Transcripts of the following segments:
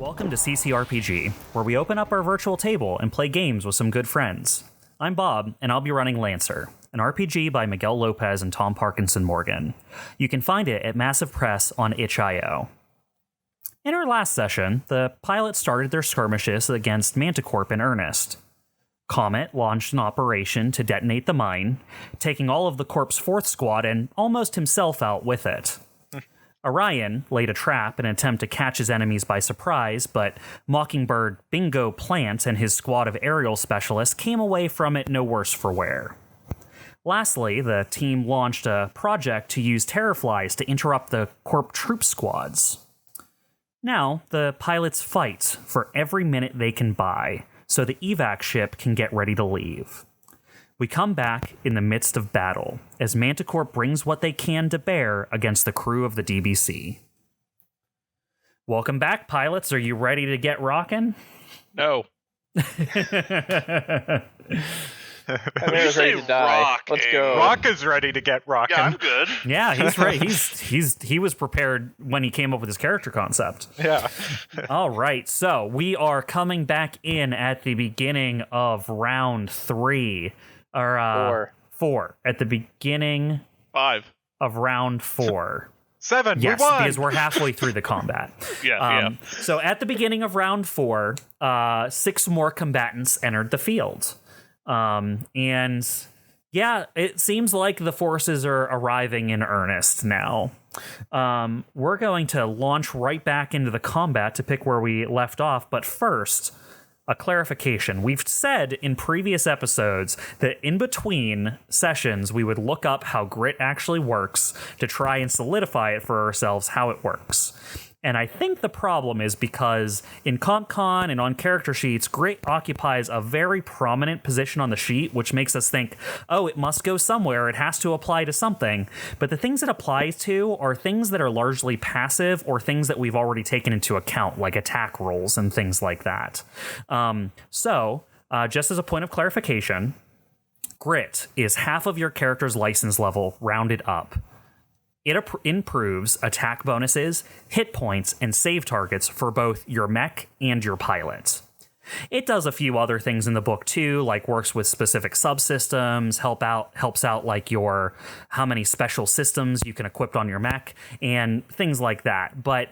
Welcome to CCRPG, where we open up our virtual table and play games with some good friends. I'm Bob, and I'll be running Lancer, an RPG by Miguel Lopez and Tom Parkinson-Morgan. You can find it at Massive Press on itch.io. In our last session, the pilots started their skirmishes against Manticorp in earnest. COMET launched an operation to detonate the mine, taking all of the Corp's 4th squad and almost himself out with it. ORION laid a trap in an attempt to catch his enemies by surprise, but Mockingbird Bingo Plant and his squad of aerial specialists came away from it no worse for wear. Lastly, the team launched a project to use Terrorflies to interrupt the Corp troop squads. Now, the pilots fight for every minute they can buy, so the evac ship can get ready to leave. We come back in the midst of battle, as Manticorp brings what they can to bear against the crew of the DBC. Welcome back, pilots. Are you ready to get rockin'? No. I'm ready to die. Let's go. Rock is ready to get rockin'. Yeah, I'm good. Yeah, he's ready. He was prepared when he came up with his character concept. Yeah. All right, so we are coming back in at the beginning of round 3. Or 4 at the beginning 5 of round 4. 7. Yes, we won. because we're halfway through the combat. Yeah. So at the beginning of round 4, 6 more combatants entered the field. And yeah, it seems like the forces are arriving in earnest now. We're going to launch right back into the combat to pick where we left off. But first, a clarification. We've said in previous episodes that in between sessions, we would look up how grit actually works to try and solidify it for ourselves how it works. And I think the problem is because in CompCon and on character sheets, grit occupies a very prominent position on the sheet, which makes us think, oh, it must go somewhere. It has to apply to something. But the things it applies to are things that are largely passive or things that we've already taken into account, like attack rolls and things like that. So just as a point of clarification, grit is half of your character's license level rounded up. It improves attack bonuses, hit points, and save targets for both your mech and your pilot. It does a few other things in the book too, like works with specific subsystems, helps out like your how many special systems you can equip on your mech, and things like that. But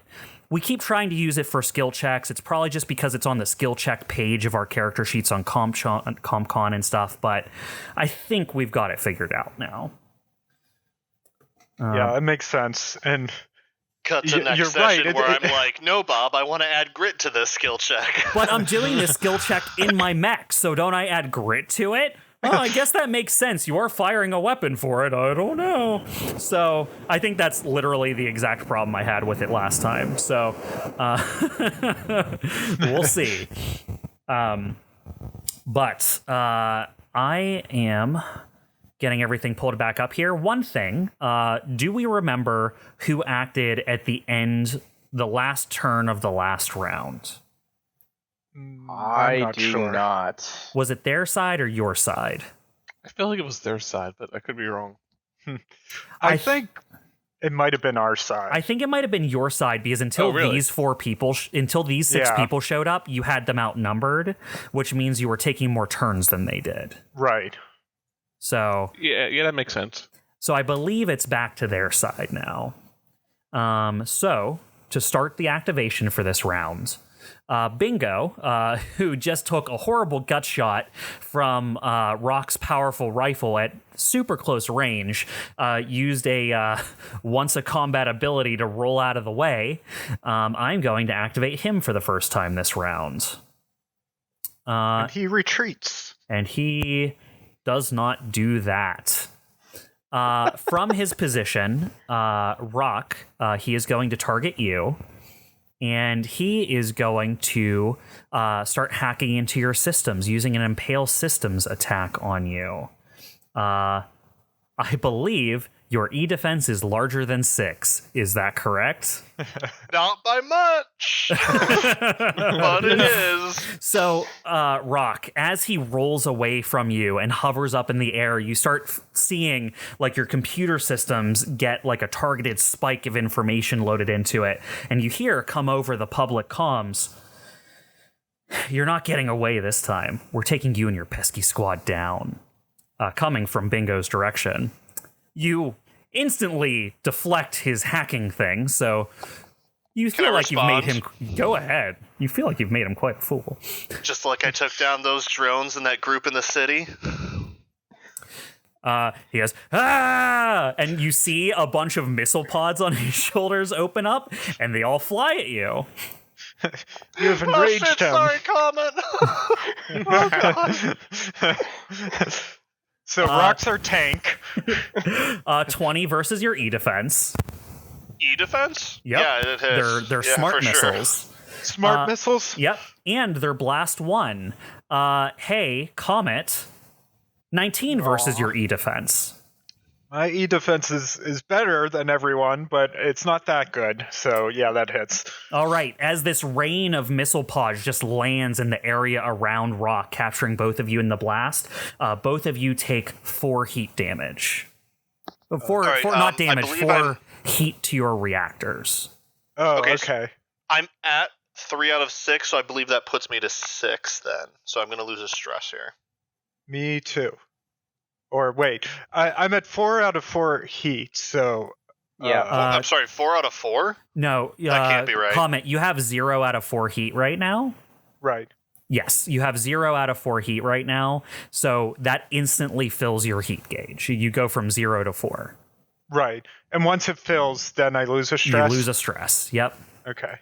we keep trying to use it for skill checks. It's probably just because it's on the skill check page of our character sheets on CompCon and stuff, but I think we've got it figured out now. Yeah, it makes sense. And cut to next you're session right. where I'm like, no, Bob, I want to add grit to this skill check. But I'm doing this skill check in my mech, so don't I add grit to it? Oh, I guess that makes sense. You are firing a weapon for it. I don't know. So I think that's literally the exact problem I had with it last time. So we'll see. But I am getting everything pulled back up here. One thing, do we remember who acted at the end, the last turn of the last round? I do not. Was it their side or your side? I feel like it was their side, but I could be wrong. I think it might have been our side. I think it might have been your side because until these 4 people, until these 6 people showed up, you had them outnumbered, which means you were taking more turns than they did. Right. So yeah, that makes sense. So I believe it's back to their side now. So to start the activation for this round, Bingo, who just took a horrible gut shot from Rock's powerful rifle at super close range, used a once a combat ability to roll out of the way. I'm going to activate him for the first time this round. And he retreats. And he does not do that. From his position, Rock, he is going to target you, and he is going to start hacking into your systems using an Impale Systems attack on you. I believe your E-defense is larger than 6. Is that correct? Not by much, but it is. So, Rock, as he rolls away from you and hovers up in the air, you start seeing like your computer systems get like a targeted spike of information loaded into it. And you hear come over the public comms, You're not getting away this time. We're taking you and your pesky squad down. Coming from Bingo's direction. You instantly deflect his hacking thing, so you feel like you've made him... Go ahead. You feel like you've made him quite a fool. Just like I took down those drones in that group in the city. He goes, ah! And you see a bunch of missile pods on his shoulders open up, and they all fly at you. You've enraged him. Sorry, Comet. So rocks are tank. 20 versus your E defense. E defense? Yep. Yeah, it hits. They're smart missiles. Sure. Smart missiles? Yep. And they're blast 1. Hey, Comet. 19 versus your E defense. My E defense is better than everyone, but it's not that good. So yeah, that hits. All right. As this rain of missile pods just lands in the area around Rock, capturing both of you in the blast, both of you take 4 heat damage. Not damage, 4 heat to your reactors. Oh, okay. So I'm at 3 out of 6, so I believe that puts me to 6 then. So I'm going to lose a stress here. Me too. Or wait, I'm at 4 out of 4 heat, so... Yeah. I'm sorry, 4 out of 4? No. That can't be right. Comet, you have 0 out of 4 heat right now? Right. Yes, you have 0 out of 4 heat right now, so that instantly fills your heat gauge. You go from 0 to 4. Right. And once it fills, then I lose a stress? You lose a stress, yep. Okay.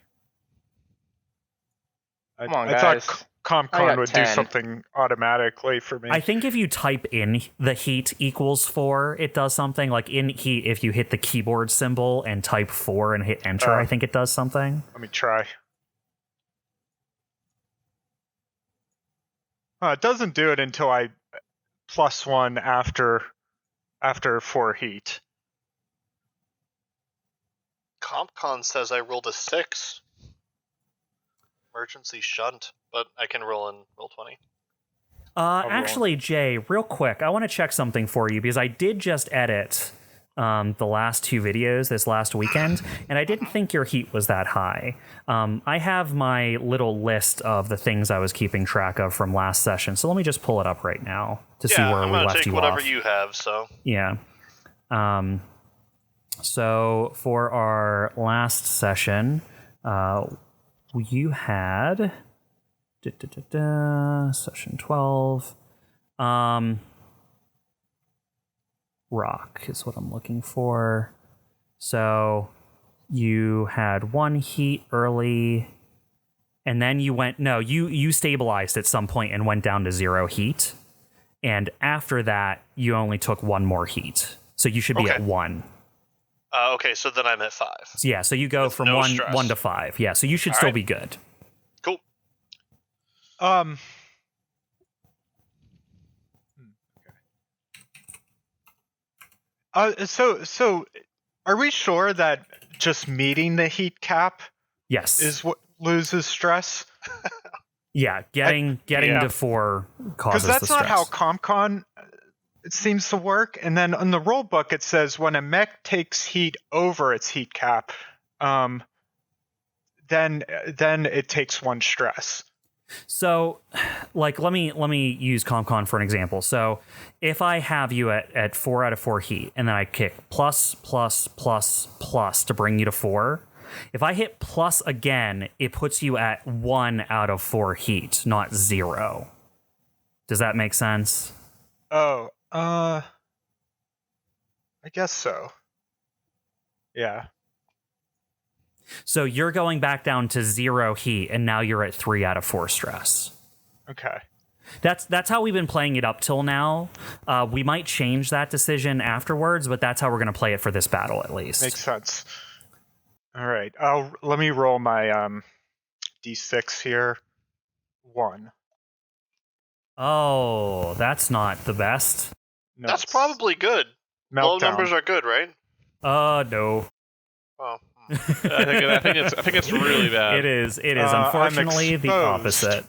Come on, I guys. thought I ComCon got would 10. do something automatically for me. I think if you type in the heat equals 4, it does something. Like in heat, if you hit the keyboard symbol and type 4 and hit enter, I think it does something. Let me try. It doesn't do it until I +1 after 4 heat. CompCon says I rolled a 6. Emergency shunt, but I can roll 20. Actually, Jay, real quick, I want to check something for you because I did just edit the last 2 videos this last weekend, and I didn't think your heat was that high. I have my little list of the things I was keeping track of from last session, so let me just pull it up right now to see where I'm we gonna left take you whatever off. you have, so. Yeah. So for our last session, you had session 12. Rock is what I'm looking for. So you had 1 heat early, and then you went you stabilized at some point and went down to 0 heat. And after that, you only took 1 more heat. So you should be at 1. Okay, so then I'm at 5. So yeah, so you go from no 1 stress. to 5. Yeah, so you should still be good. Cool. So are we sure that just meeting the heat cap Yes. is what loses stress? Yeah, getting to 4 causes Because that's the stress. not how ComCon it seems to work. And then on the rule book, it says when a mech takes heat over its heat cap, then it takes 1 stress. So, like, let me use ComCon for an example. So, if I have you at 4 out of 4 heat, and then I kick plus to bring you to 4, if I hit plus again, it puts you at 1 out of 4 heat, not 0. Does that make sense? Oh, I guess so. Yeah. So you're going back down to 0 heat, and now you're at 3 out of 4 stress. Okay. That's how we've been playing it up till now. We might change that decision afterwards, but that's how we're going to play it for this battle, at least. Makes sense. All right. Let me roll my d6 here. 1. Oh, that's not the best. No, That's it's probably good. Low meltdown. numbers are good, right? No. Oh. I think it's really bad. It is. I'm Unfortunately, the exposed. opposite.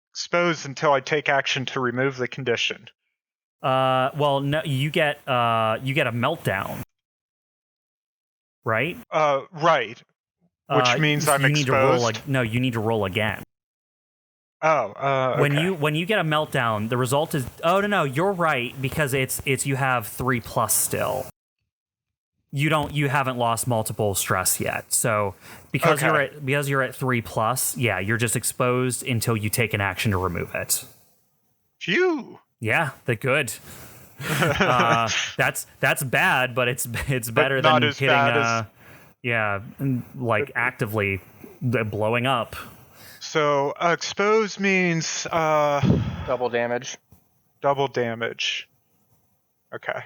Exposed until I take action to remove the condition. Well, no, you get a meltdown, right? Right. Which means I'm you need to roll. exposed. No, you need to roll again. Okay. When you get a meltdown, the result is no, you're right, because it's you have 3+ still. You haven't lost multiple stress yet. So because you're at 3+, yeah, you're just exposed until you take an action to remove it. Phew. Yeah, they're good. That's bad, but it's better than as hitting bad like actively blowing up. So expose means Double damage. double damage. Okay.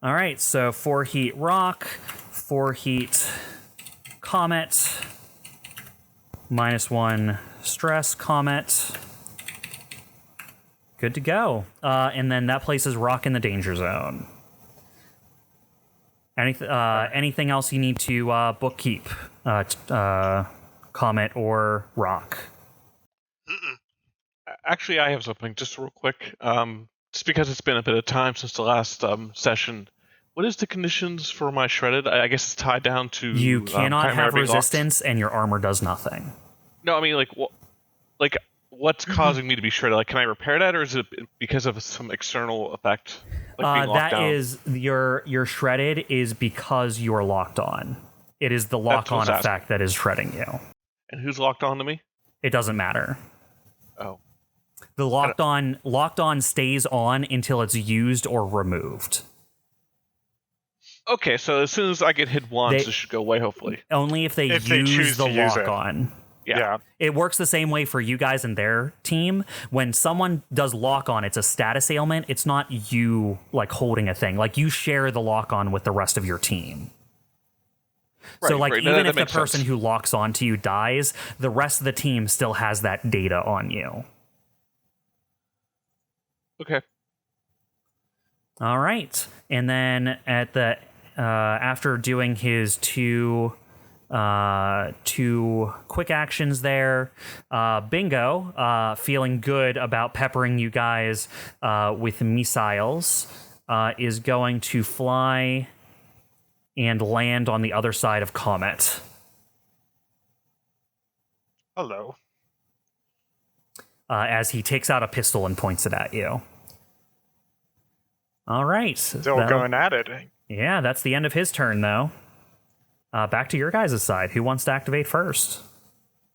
All right, so 4 heat rock, 4 heat comet, -1 stress comet. Good to go. And then that places rock in the danger zone. Anything else you need to bookkeep? Comet or rock? Actually, I have something just real quick. Just because it's been a bit of time since the last session, what is the conditions for my shredded? I guess it's tied down to You cannot CHIMERA have being locked. resistance, and your armor does nothing. No, I mean what's causing me to be shredded? Like, can I repair that, or is it because of some external effect? Like being locked down? Is your shredded is because you're locked on. It is the lock-on effect that is shredding you. And who's locked on to me? It doesn't matter. Oh. The locked on stays on until it's used or removed. Okay, so as soon as I get hit once, it should go away, hopefully. Only if they use the lock on. Yeah. It works the same way for you guys and their team. When someone does lock on, it's a status ailment. It's not you like holding a thing. Like, you share the lock on with the rest of your team. So like, even if the person who locks onto you dies, the rest of the team still has that data on you. Okay. All right. And then at the after doing his two quick actions there, Bingo, feeling good about peppering you guys with missiles, is going to fly and land on the other side of COMET. Hello. As he takes out a pistol and points it at you. All right. Still going at it. Yeah, that's the end of his turn, though. Back to your guys' side. Who wants to activate first?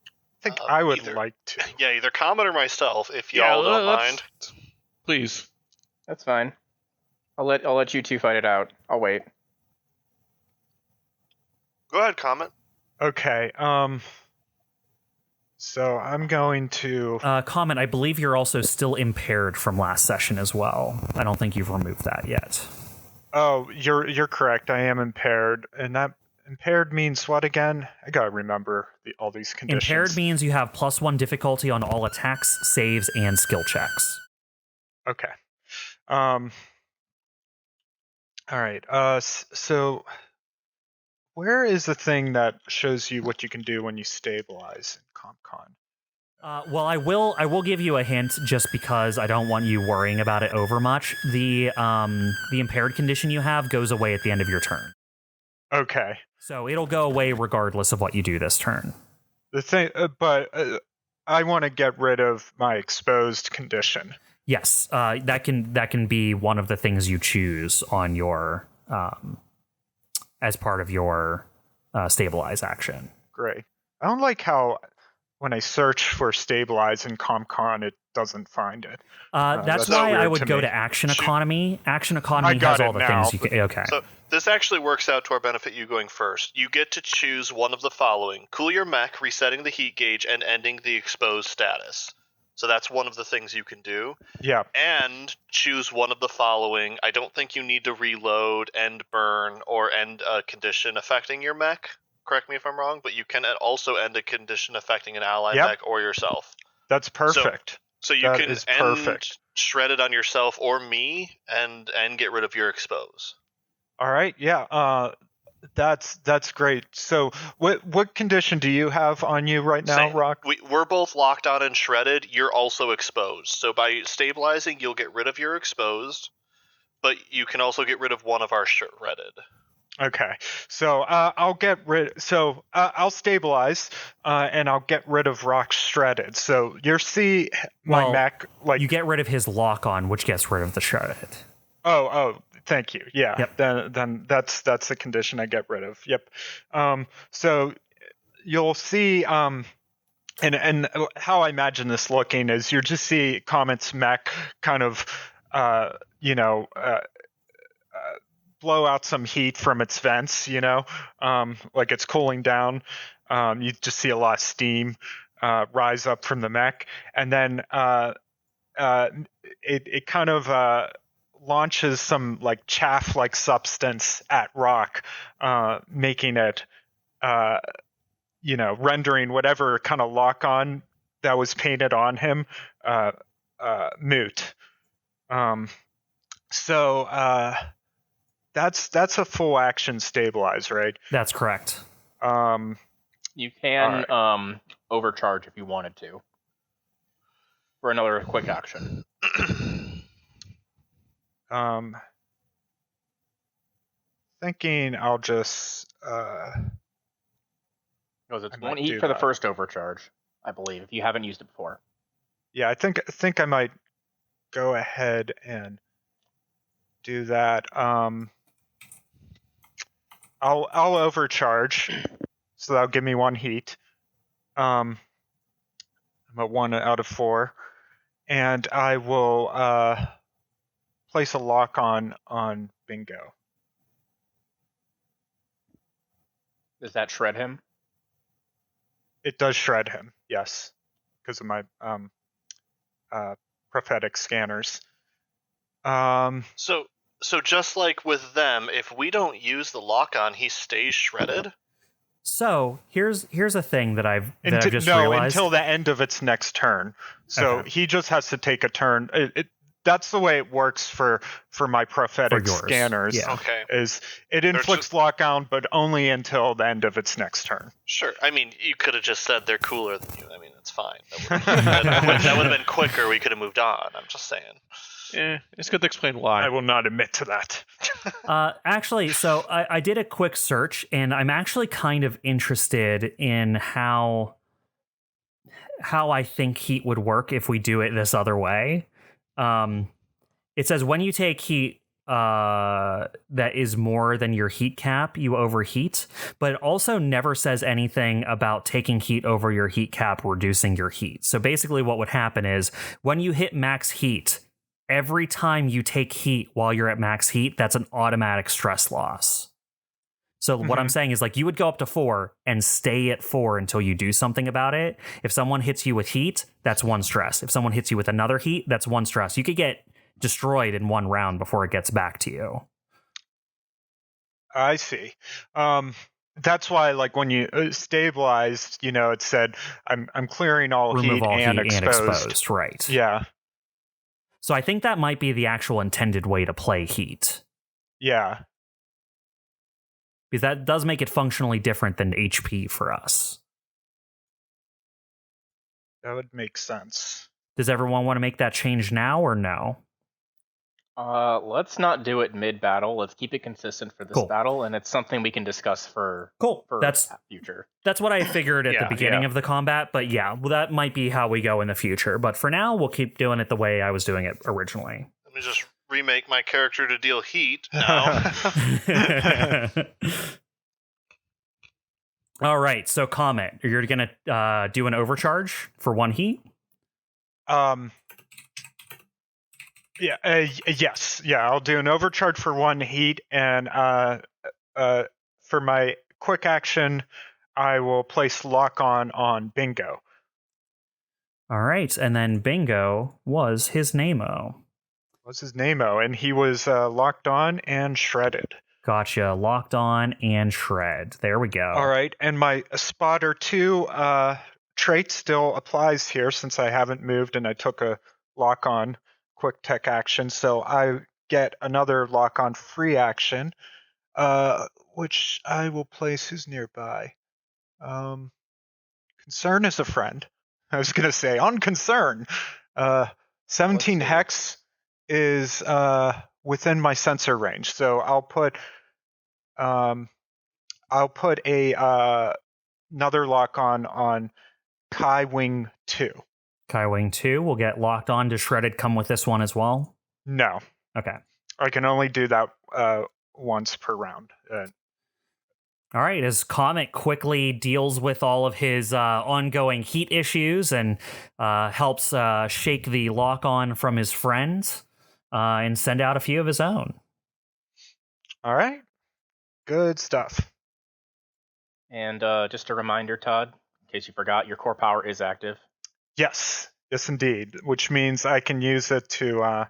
I think I would like to. Yeah, either Comet or myself, if y'all don't mind. Please. That's fine. I'll let you two fight it out. I'll wait. Go ahead, Comet. Okay. So I'm going to Comet, I believe you're also still impaired from last session as well. I don't think you've removed that yet. Oh, you're correct. I am impaired, and that impaired means what again? I gotta remember all these conditions. Impaired means you have +1 difficulty on all attacks, saves, and skill checks. Okay. All right. So where is the thing that shows you what you can do when you stabilize in CompCon? Well, I will give you a hint just because I don't want you worrying about it over much. The impaired condition you have goes away at the end of your turn. Okay. So it'll go away regardless of what you do this turn. The thing, but I want to get rid of my exposed condition. Yes, that can be one of the things you choose on your as part of your stabilize action. Great. I don't like how when I search for stabilize in CompCon, it doesn't find it. That's why I would go to Action Economy. Action Economy has all the things you can. Okay. So this actually works out to our benefit. You going first. You get to choose one of the following: cool your mech, resetting the heat gauge, and ending the exposed status. So that's one of the things you can do. Yeah. And choose one of the following. I don't think you need to reload, end burn, or end a condition affecting your mech. Correct me if I'm wrong, but you can also end a condition affecting an ally mech or yourself. That's perfect. So you can end shredded on yourself or me and get rid of your expose. All right. Yeah. That's great. So what condition do you have on you right now, Rock? We're both locked on and shredded. You're also exposed. So by stabilizing, you'll get rid of your exposed, but you can also get rid of one of our shredded. Okay, so I'll get rid. So I'll stabilize, and I'll get rid of rock shredded. So you'll see my mech like you get rid of his lock on, which gets rid of the shredded. Oh, thank you. Yeah. Yep. Then that's the condition I get rid of. Yep. So you'll see. And how I imagine this looking is you just see COMET's mech kind of, blow out some heat from its vents, like it's cooling down. You just see a lot of steam rise up from the mech, and then it kind of launches some like chaff-like substance at rock, making it, rendering whatever kind of lock-on that was painted on him moot. So that's a full action stabilize, right? That's correct. You can overcharge if you wanted to for another quick action. Thinking I'll just because it's one heat for the first overcharge, I believe, if you haven't used it before. Yeah, I think I might go ahead and do that. I'll overcharge, so that'll give me one heat. I'm at 1 out of 4, and I will place a lock on Bingo. Does that shred him? It does shred him, yes, because of my prophetic scanners. So just like with them, if we don't use the lock-on, he stays shredded? So here's a thing that I've just realized. No, until the end of its next turn. So Okay. he just has to take a turn. That's the way it works for my prophetic scanners. Yeah. Okay. Is it inflicts lock-on, but only until the end of its next turn. Sure. I mean, you could have just said they're cooler than you. I mean, that's fine. That would have been quicker. We could have moved on. I'm just saying. Yeah, it's good to explain why. I will not admit to that. Actually, so I did a quick search, and I'm actually kind of interested in how I think heat would work if we do it this other way. It says when you take heat that is more than your heat cap, you overheat, but it also never says anything about taking heat over your heat cap reducing your heat. So basically what would happen is when you hit max heat, every time you take heat while you're at max heat, that's an automatic stress loss. So what I'm saying is, like, you would go up to 4 and stay at 4 until you do something about it. If someone hits you with heat, that's 1 stress. If someone hits you with another heat, that's 1 stress. You could get destroyed in 1 round before it gets back to you. I see. That's why, like, when you stabilized, it said, I'm clearing all Remove heat, all and heat exposed. and exposed. Right. Yeah. So I think that might be the actual intended way to play heat. Yeah. Because that does make it functionally different than HP for us. That would make sense. Does everyone want to make that change now or no? Let's not do it mid-battle. Let's keep it consistent for this battle, and it's something we can discuss for that's future. That's what I figured at the beginning of the combat, but that might be how we go in the future. But for now, we'll keep doing it the way I was doing it originally. Let me just remake my character to deal heat now. All right, so COMET, you're going to do an overcharge for 1 heat? Yes. Yeah, I'll do an overcharge for 1 heat, and for my quick action, I will place lock on Bingo. All right, and then Bingo was his name-o. What's his name-o? And he was locked on and shredded. Gotcha, locked on and shred. There we go. All right, and my spotter 2 trait still applies here since I haven't moved and I took a lock on quick tech action, so I get another lock on free action, which I will place. Who's nearby? Concern is a friend. I was gonna say on concern. 17 hex is within my sensor range, so I'll put I'll put another lock on Kai Wing 2. Kai Wing 2 will get locked on. Does Shredded come with this one as well? No. Okay. I can only do that once per round. All right, as COMET quickly deals with all of his ongoing heat issues and helps shake the lock-on from his friends and send out a few of his own. All right. Good stuff. And just a reminder, Todd, in case you forgot, your core power is active. Yes, indeed. Which means I can use it to,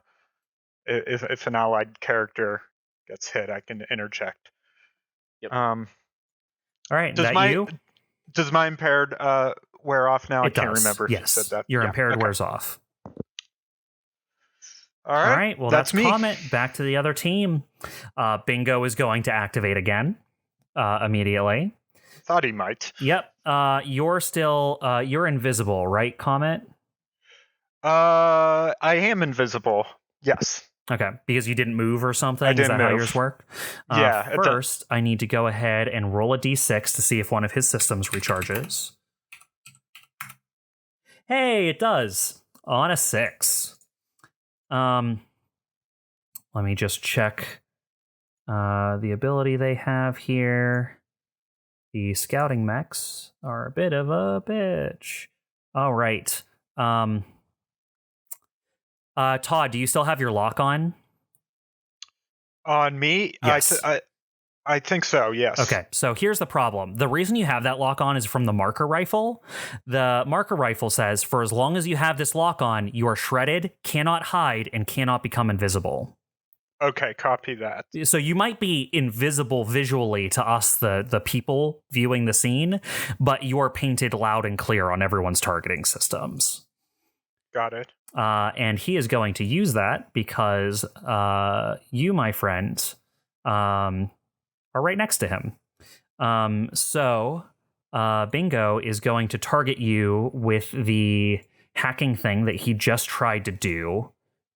if an allied character gets hit, I can interject. Yep. All right, does my impaired wear off now? I can't remember if yes. you said that. Your impaired wears off. All right, well, that's me. COMET. Back to the other team. Bingo is going to activate again immediately. Thought he might. Yep. You're invisible, right, COMET? I am invisible. Yes. Okay, because you didn't move or something? I didn't Is that move. how yours work? Yeah. First, I need to go ahead and roll a d6 to see if one of his systems recharges. Hey, it does. On a 6. Let me just check the ability they have here. The scouting mechs are a bit of a bitch. All right. Todd, do you still have your lock on? On me? Yes. I think so, yes. Okay, so here's the problem. The reason you have that lock on is from the marker rifle. The marker rifle says, for as long as you have this lock on, you are shredded, cannot hide, and cannot become invisible. Okay, copy that. So you might be invisible visually to us, the people viewing the scene, but you're painted loud and clear on everyone's targeting systems. Got it. And he is going to use that because you, my friend, are right next to him. So Bingo is going to target you with the hacking thing that he just tried to do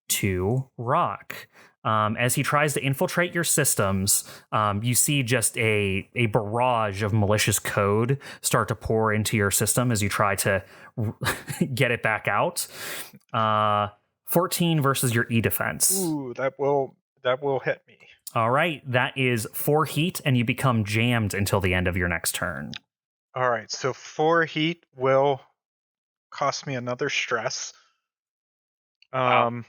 to Rock. As he tries to infiltrate your systems, you see just a barrage of malicious code start to pour into your system as you try to get it back out. 14 versus your E defense. Ooh, that will hit me. All right, that is 4 heat, and you become jammed until the end of your next turn. All right, so 4 heat will cost me another stress. Wow.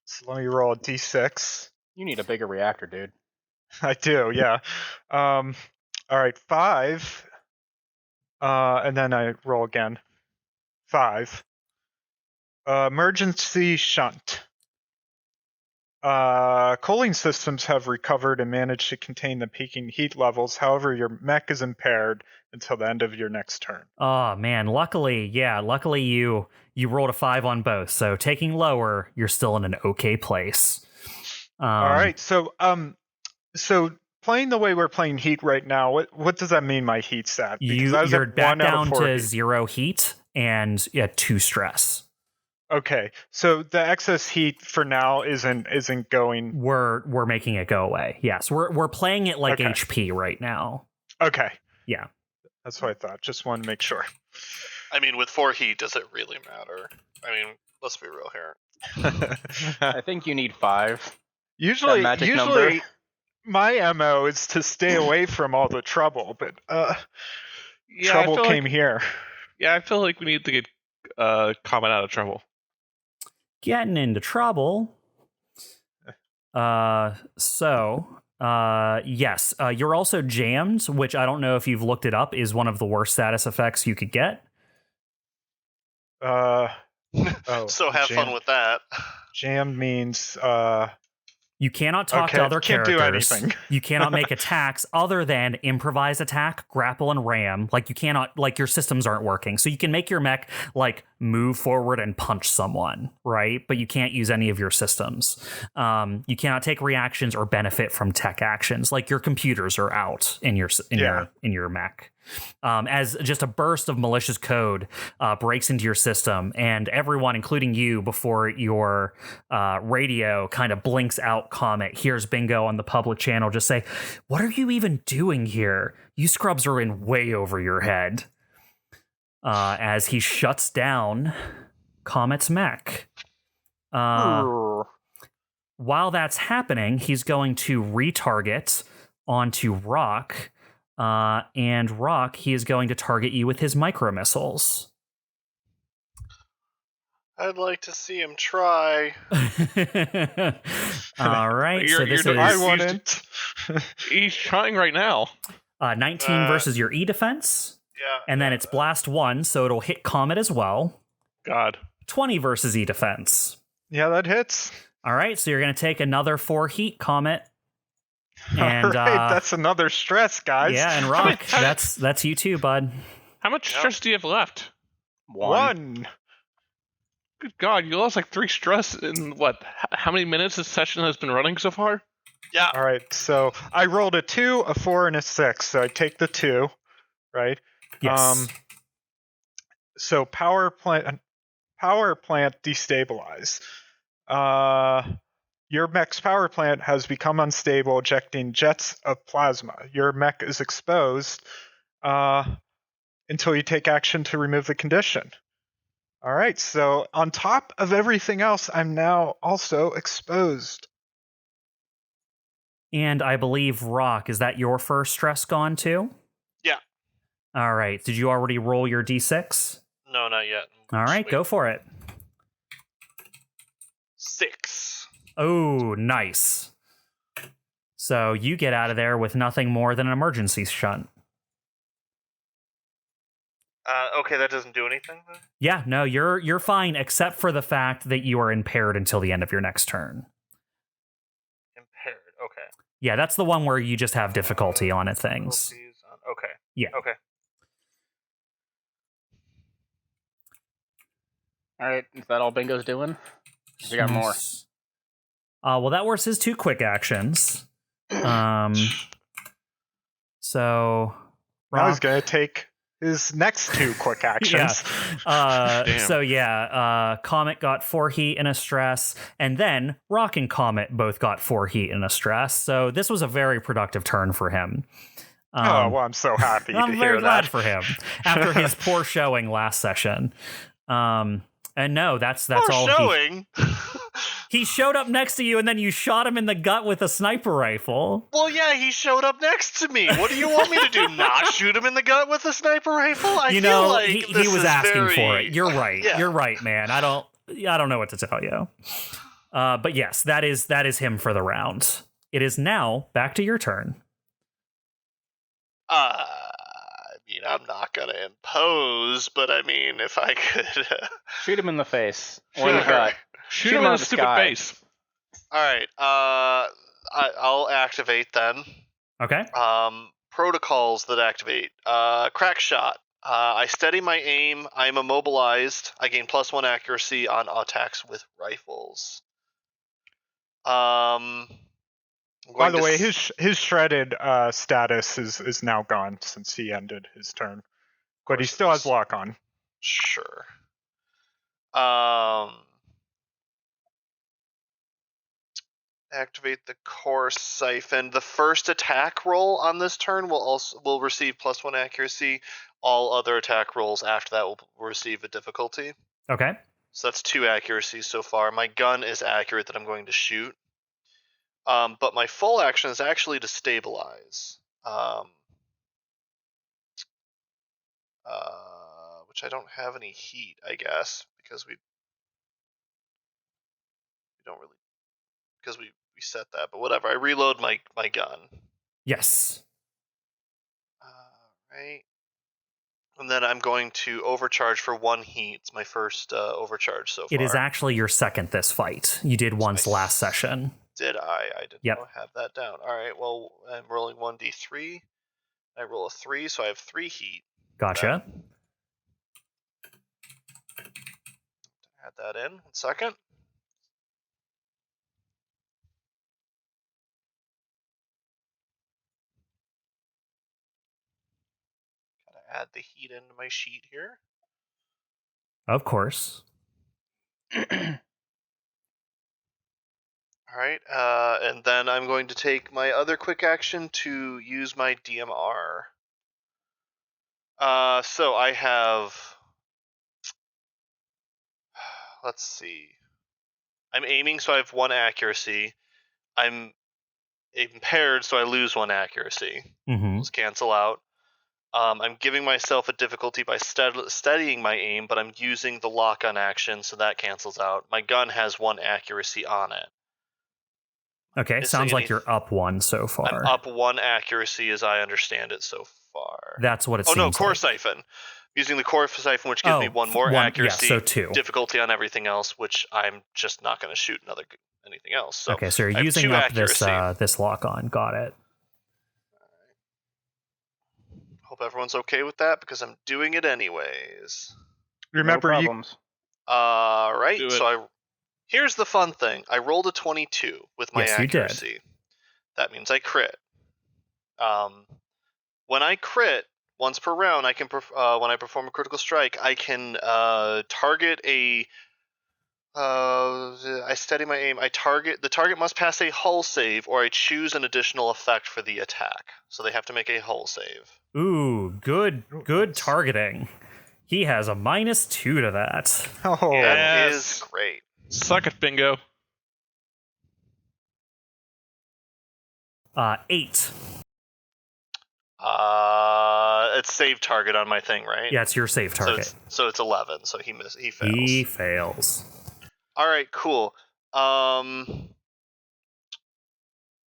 So let me roll a d6. You need a bigger reactor, dude. I do, yeah. All right, 5. And then I roll again. 5. Emergency shunt. Cooling systems have recovered and managed to contain the peaking heat levels. However, your mech is impaired until the end of your next turn. Oh, man. Luckily you rolled a 5 on both. So taking lower, you're still in an okay place. All right. So playing the way we're playing heat right now, what does that mean my heat's at? Because you're back down to 0 heat and 2 stress. Okay, so the excess heat for now isn't going. We're making it go away. Yes, we're playing it like HP right now. Okay. Yeah. That's what I thought. Just wanted to make sure. I mean, with 4 heat, does it really matter? I mean, let's be real here. I think you need 5. Usually, number. my MO is to stay away from all the trouble, but trouble came here. Yeah, I feel like we need to get COMET out of trouble. Getting into trouble. Yes, you're also jammed, which I don't know if you've looked it up, is one of the worst status effects you could get. So have fun with that. Jammed means you cannot talk to other characters. Do anything. You cannot make attacks other than improvise attack, grapple, and ram. Like you cannot, like your systems aren't working. So you can make your mech like move forward and punch someone, right? But you can't use any of your systems. You cannot take reactions or benefit from tech actions. Like your computers are out in your mech. As just a burst of malicious code breaks into your system, and everyone, including you, before your radio kind of blinks out, COMET hears Bingo on the public channel just say, "What are you even doing here? You scrubs are in way over your head." As he shuts down COMET's mech. While that's happening, he's going to retarget onto Rock. And Rock, he is going to target you with his micro missiles. I'd like to see him try. All right, so this is... I wouldn't. He's trying right now. 19 versus your E defense. Yeah. And then it's Blast 1, so it'll hit COMET as well. God. 20 versus E defense. Yeah, that hits. All right, so you're going to take another 4 heat, COMET. And all right, that's another stress, guys. Yeah, and Rock, that's you too, bud. How much stress do you have left? One. Good God, you lost like 3 stress in what? How many minutes this session has been running so far? Yeah. All right, so I rolled a 2, a 4, and a 6, so I take the 2, right? Yes. So power plant destabilize. Your mech's power plant has become unstable, ejecting jets of plasma. Your mech is exposed until you take action to remove the condition. All right, so on top of everything else, I'm now also exposed. And I believe, Rock, is that your first stress gone too? Yeah. All right, did you already roll your D6? No, not yet. All right, go for it. 6. Oh, nice. So you get out of there with nothing more than an emergency shunt. Okay, that doesn't do anything then? Yeah, no, you're fine, except for the fact that you are impaired until the end of your next turn. Impaired, okay. Yeah, that's the one where you just have difficulty on it things. Okay. Yeah. Okay. All right, is that all Bingo's doing? We got more. Well, that was his 2 quick actions. So Now he's going to take his next 2 quick actions. COMET got 4 heat and a stress, and then Rock and COMET both got 4 heat and a stress. So this was a very productive turn for him. Well, I'm so happy to hear that. I'm very glad for him after his poor showing last session. And no, that's all. Showing. He showed up next to you, and then you shot him in the gut with a sniper rifle. Well, yeah, he showed up next to me. What do you want me to do? Not shoot him in the gut with a sniper rifle? He was asking for it. You're right. Yeah. You're right, man. I don't know what to tell you. But yes, that is him for the round. It is now back to your turn. I'm not gonna impose, but I mean, if I could shoot him in the face or in the gut. Shoot him in the stupid face. All right. I'll activate then. Okay. Protocols that activate. Crack shot. I steady my aim. I am immobilized. I gain +1 accuracy on attacks with rifles. By the way, his shredded status is now gone since he ended his turn, but he still has lock on. Sure. Activate the core siphon. The first attack roll on this turn will receive +1 accuracy. All other attack rolls after that will receive a difficulty. Okay. So that's 2 accuracies so far. My gun is accurate that I'm going to shoot. But my full action is actually to stabilize. Which I don't have any heat, I guess, because we don't really, because we set that, but whatever. I reload my gun. Yes. Right. And then I'm going to overcharge for 1 heat. It's my first overcharge so far. It is actually your second this fight. You did once last session. Did I? I did not have that down. All right, well, I'm rolling 1d3. I roll a 3, so I have 3 heat. Gotcha. that in. 1 second. Gotta add the heat into my sheet here. Of course. All right, and then I'm going to take my other quick action to use my DMR. So I have, let's see. I'm aiming, so I have 1 accuracy. I'm impaired, so I lose 1 accuracy. Mm-hmm. Those cancel out. I'm giving myself a difficulty by steadying my aim, but I'm using the lock-on action, so that cancels out. My gun has 1 accuracy on it. Okay, sounds like you're up 1 so far. I'm up 1 accuracy as I understand it so far. That's what it seems like. Oh no, core like. siphon. I'm using the core siphon, which gives me 1 more accuracy. Yeah, so 2. Difficulty on everything else, which I'm just not going to shoot anything else. So okay, so you're using up this lock-on. Got it. Hope everyone's okay with that, because I'm doing it anyways. Remember, no problems. Right, so here's the fun thing. I rolled a 22 with my accuracy. You did. That means I crit. When I crit, once per round, I can when I perform a critical strike, I can target a. I steady my aim. The target must pass a hull save, or I choose an additional effect for the attack. So they have to make a hull save. Ooh, good targeting. He has a -2 to that. Oh, that is great. Suck it, bingo. 8. It's save target on my thing, right? Yeah, it's your save target. So it's 11. So he fails. He fails. All right, cool. Oh,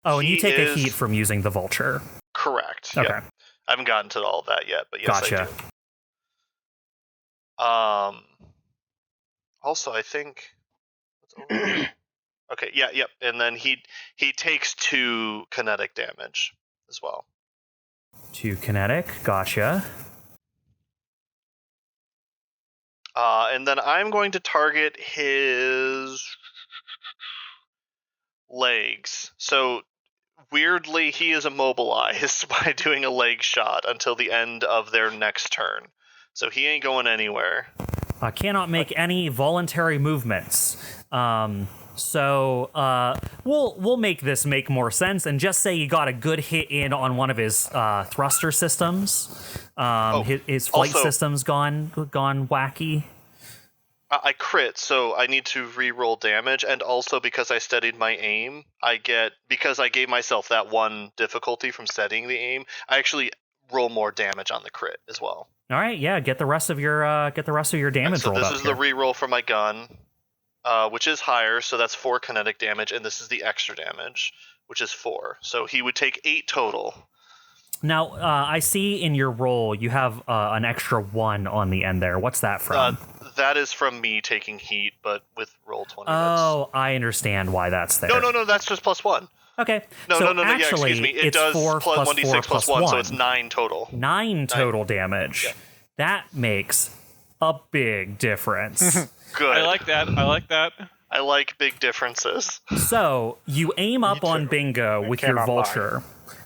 and you take a heat from using the vulture. Correct. Okay. Yep. I haven't gotten to all of that yet, but yes, gotcha. I do. Also, I think. Okay. Yeah. Yep. And then he takes 2 kinetic damage as well. 2 kinetic. Gotcha. And then I'm going to target his legs. So weirdly, he is immobilized by doing a leg shot until the end of their next turn. So he ain't going anywhere. Cannot make any voluntary movements. So we'll make this make more sense and just say you got a good hit in on one of his thruster systems. His flight system's gone wacky. I crit, so I need to re-roll damage, and also because I steadied my aim, because I gave myself that 1 difficulty from steadying the aim, I actually roll more damage on the crit as well. All right, yeah, get the rest of your damage rolled up. So this is the re-roll for my gun, which is higher, so that's 4 kinetic damage, and this is the extra damage, which is 4. So he would take 8 total. Now, I see in your roll you have an extra 1 on the end there. What's that from? That is from me taking heat, but with roll 20. Oh, I understand why that's there. No, that's just +1. Okay. No, actually, yeah, excuse me. It does 4 plus 1d6 plus 1, so it's 9 total. 9 total damage. Yeah. That makes a big difference. Good. I like that. I like big differences. So, you aim up on Bingo with your vulture.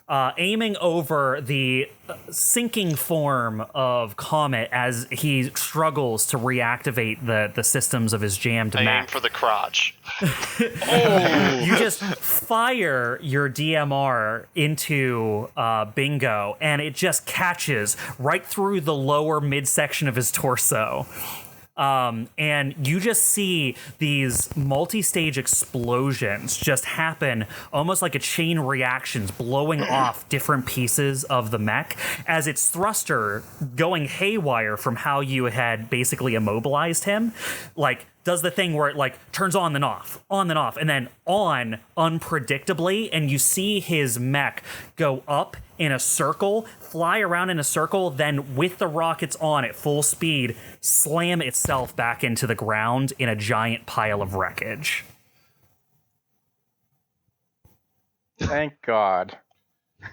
Aiming over the sinking form of Comet as he struggles to reactivate the systems of his jammed mech. Aim for the crotch. You just fire your DMR into Bingo, and it just catches right through the lower midsection of his torso. And you just see these multi-stage explosions just happen almost like a chain reactions, blowing off different pieces of the mech as its thruster going haywire from how you had basically immobilized him, like does the thing where it like turns on then off, and then on unpredictably, and you see his mech go up in a circle, fly around in a circle, then with the rockets on at full speed, slam itself back into the ground in a giant pile of wreckage. Thank God.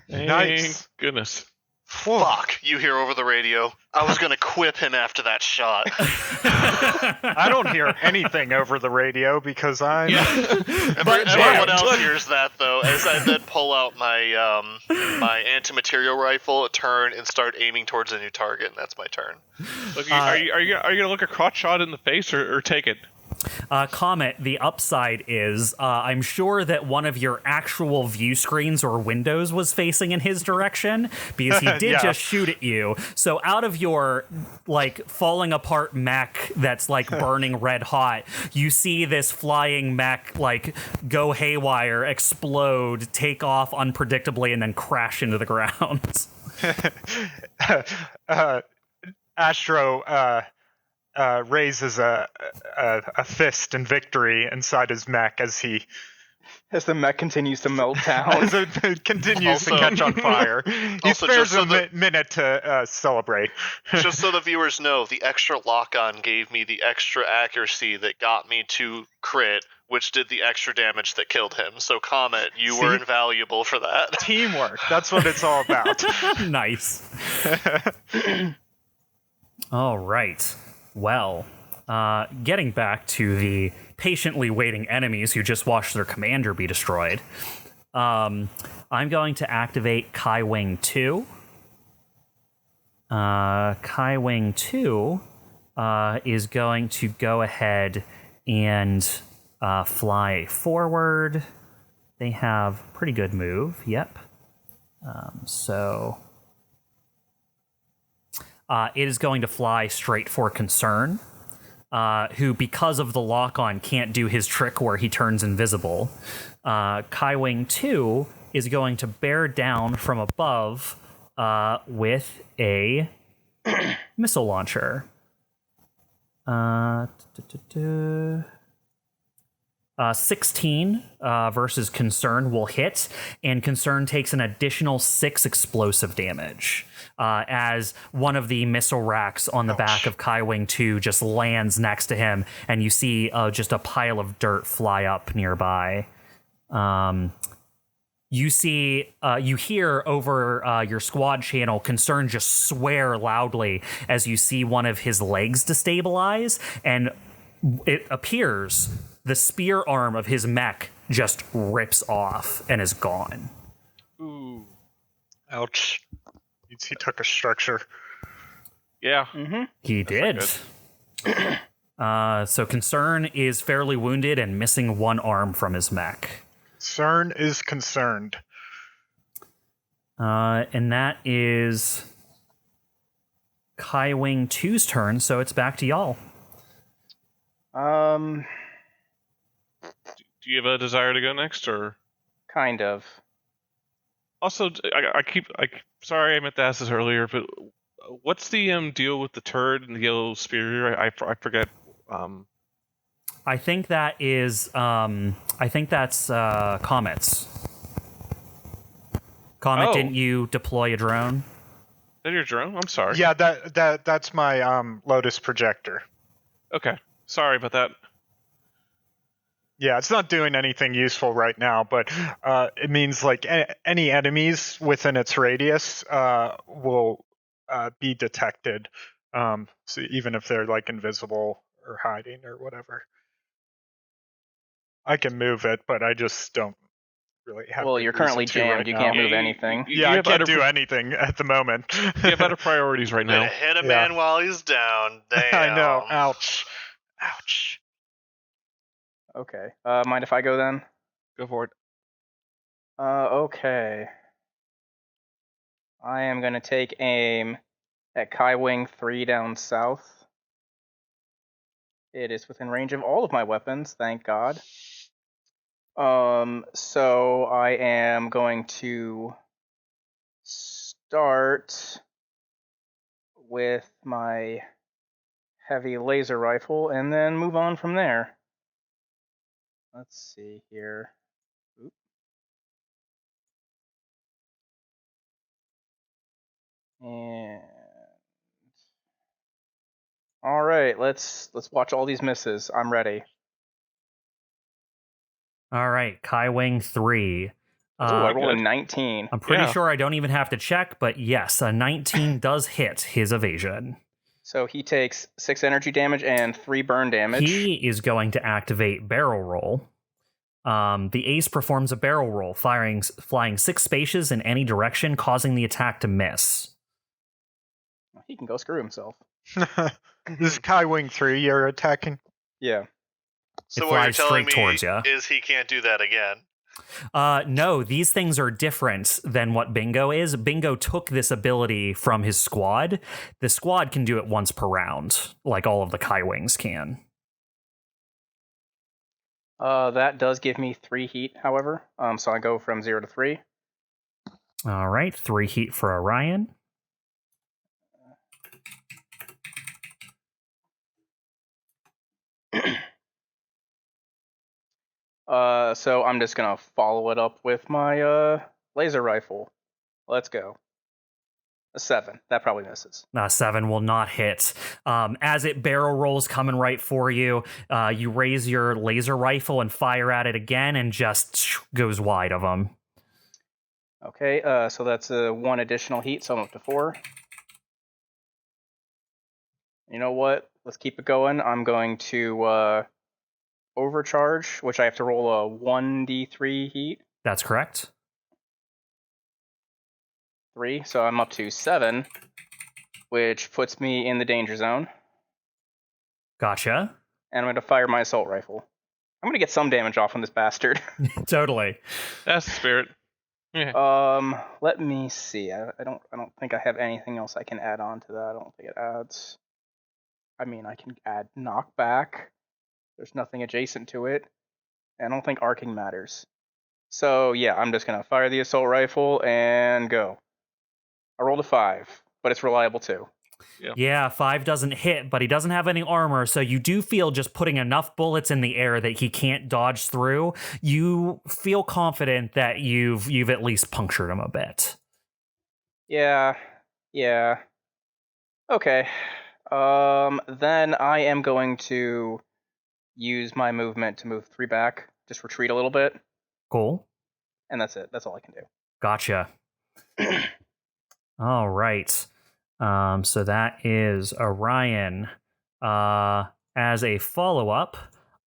Nice. Goodness. Fuck, you hear over the radio. I was gonna quip him after that shot. I don't hear anything over the radio because I'm... Everyone else hears that, though, as I then pull out my my anti-material rifle, turn, and start aiming towards a new target, and that's my turn. Look, are you gonna look a crotch shot in the face or take it? COMET, the upside is I'm sure that one of your actual view screens or windows was facing in his direction because he did just shoot at you. So out of your like falling apart mech that's like burning red hot, you see this flying mech like go haywire, explode, take off unpredictably, and then crash into the ground. Astro raises a fist in victory inside his mech as the mech continues to melt down. as it continues to catch on fire. He spares a minute to celebrate. Just so the viewers know, the extra lock-on gave me the extra accuracy that got me to crit, which did the extra damage that killed him. So, COMET, you were invaluable for that. Teamwork. That's what it's all about. Nice. All right. Well, getting back to the patiently waiting enemies who just watched their commander be destroyed, I'm going to activate Kai Wing 2. Kai Wing 2 is going to go ahead and fly forward. They have pretty good move, yep. It is going to fly straight for Concern, who, because of the lock-on, can't do his trick where he turns invisible. Kai Wing 2 is going to bear down from above with a missile launcher. 16 versus Concern will hit, and Concern takes an additional 6 explosive damage as one of the missile racks on the back of Kai Wing 2 just lands next to him, and you see just a pile of dirt fly up nearby. You hear over your squad channel Concern just swear loudly as you see one of his legs destabilize, and it appears the spear arm of his mech just rips off and is gone. Ooh. Ouch. He took a structure. Yeah. Mm-hmm. He did. So Concern is fairly wounded and missing one arm from his mech. CERN is concerned. And that is Kai Wing 2's turn, so it's back to y'all. Do you have a desire to go next, or? Kind of. Also, sorry I meant to ask this earlier, but what's the deal with the turret and the yellow spear? I forget. I think that is. I think that's COMET's. COMET, Oh. didn't you deploy a drone? Is that your drone? I'm sorry. Yeah, that's my Lotus projector. Okay. Sorry about that. Yeah, it's not doing anything useful right now, but it means like any enemies within its radius will be detected, so even if they're like invisible or hiding or whatever. I can move it, but I just don't really have. Well, you're currently reason to jammed. right You now. can't move anything. You Yeah, I have can't better do anything at the moment. You have better priorities right now. Gonna hit a man while he's down. Damn. I know. Ouch. Ouch. Okay. Mind if I go then? Go for it. Okay. I am going to take aim at Kai Wing 3 down south. It is within range of all of my weapons, thank God. So I am going to start with my heavy laser rifle and then move on from there. Let's see here. Oop. And all right, let's watch all these misses. I'm ready. All right, Kai Wing 3. I rolled a 19. I'm pretty sure I don't even have to check, but yes, a 19 does hit his evasion. So he takes 6 energy damage and 3 burn damage. He is going to activate barrel roll. The ace performs a barrel roll, flying 6 spaces in any direction, causing the attack to miss. He can go screw himself. This is Kai Wing 3 you're attacking? Yeah. So It what you're flies telling straight me towards ya. is he can't do that again. No, these things are different than what Bingo is. Bingo took this ability from his squad. The squad can do it once per round, like all of the Kai Wings can. That does give me 3 heat, however. So I go from 0 to 3. All right, 3 heat for Orion. So I'm just gonna follow it up with my laser rifle. Let's go. A 7. That probably misses. 7 will not hit. As it barrel rolls coming right for you, you raise your laser rifle and fire at it again and just goes wide of them. Okay, so that's 1 additional heat, so I'm up to 4. You know what? Let's keep it going. I'm going to overcharge, which I have to roll a 1d3 heat. That's correct. 3, so I'm up to 7, which puts me in the danger zone. Gotcha. And I'm going to fire my assault rifle. I'm going to get some damage off on this bastard. Totally. That's the spirit. Yeah. Let me see. I don't think I have anything else I can add on to that. I don't think it adds. I mean, I can add knockback. There's nothing adjacent to it. I don't think arcing matters. So yeah, I'm just gonna fire the assault rifle and go. I rolled a 5, but it's reliable too. Yeah, 5 doesn't hit, but he doesn't have any armor, so you do feel just putting enough bullets in the air that he can't dodge through. You feel confident that you've at least punctured him a bit. Yeah. Okay. Then I am going to use my movement to move 3 back. Just retreat a little bit. Cool. And that's it. That's all I can do. Gotcha. All right. So that is Orion. As a follow-up,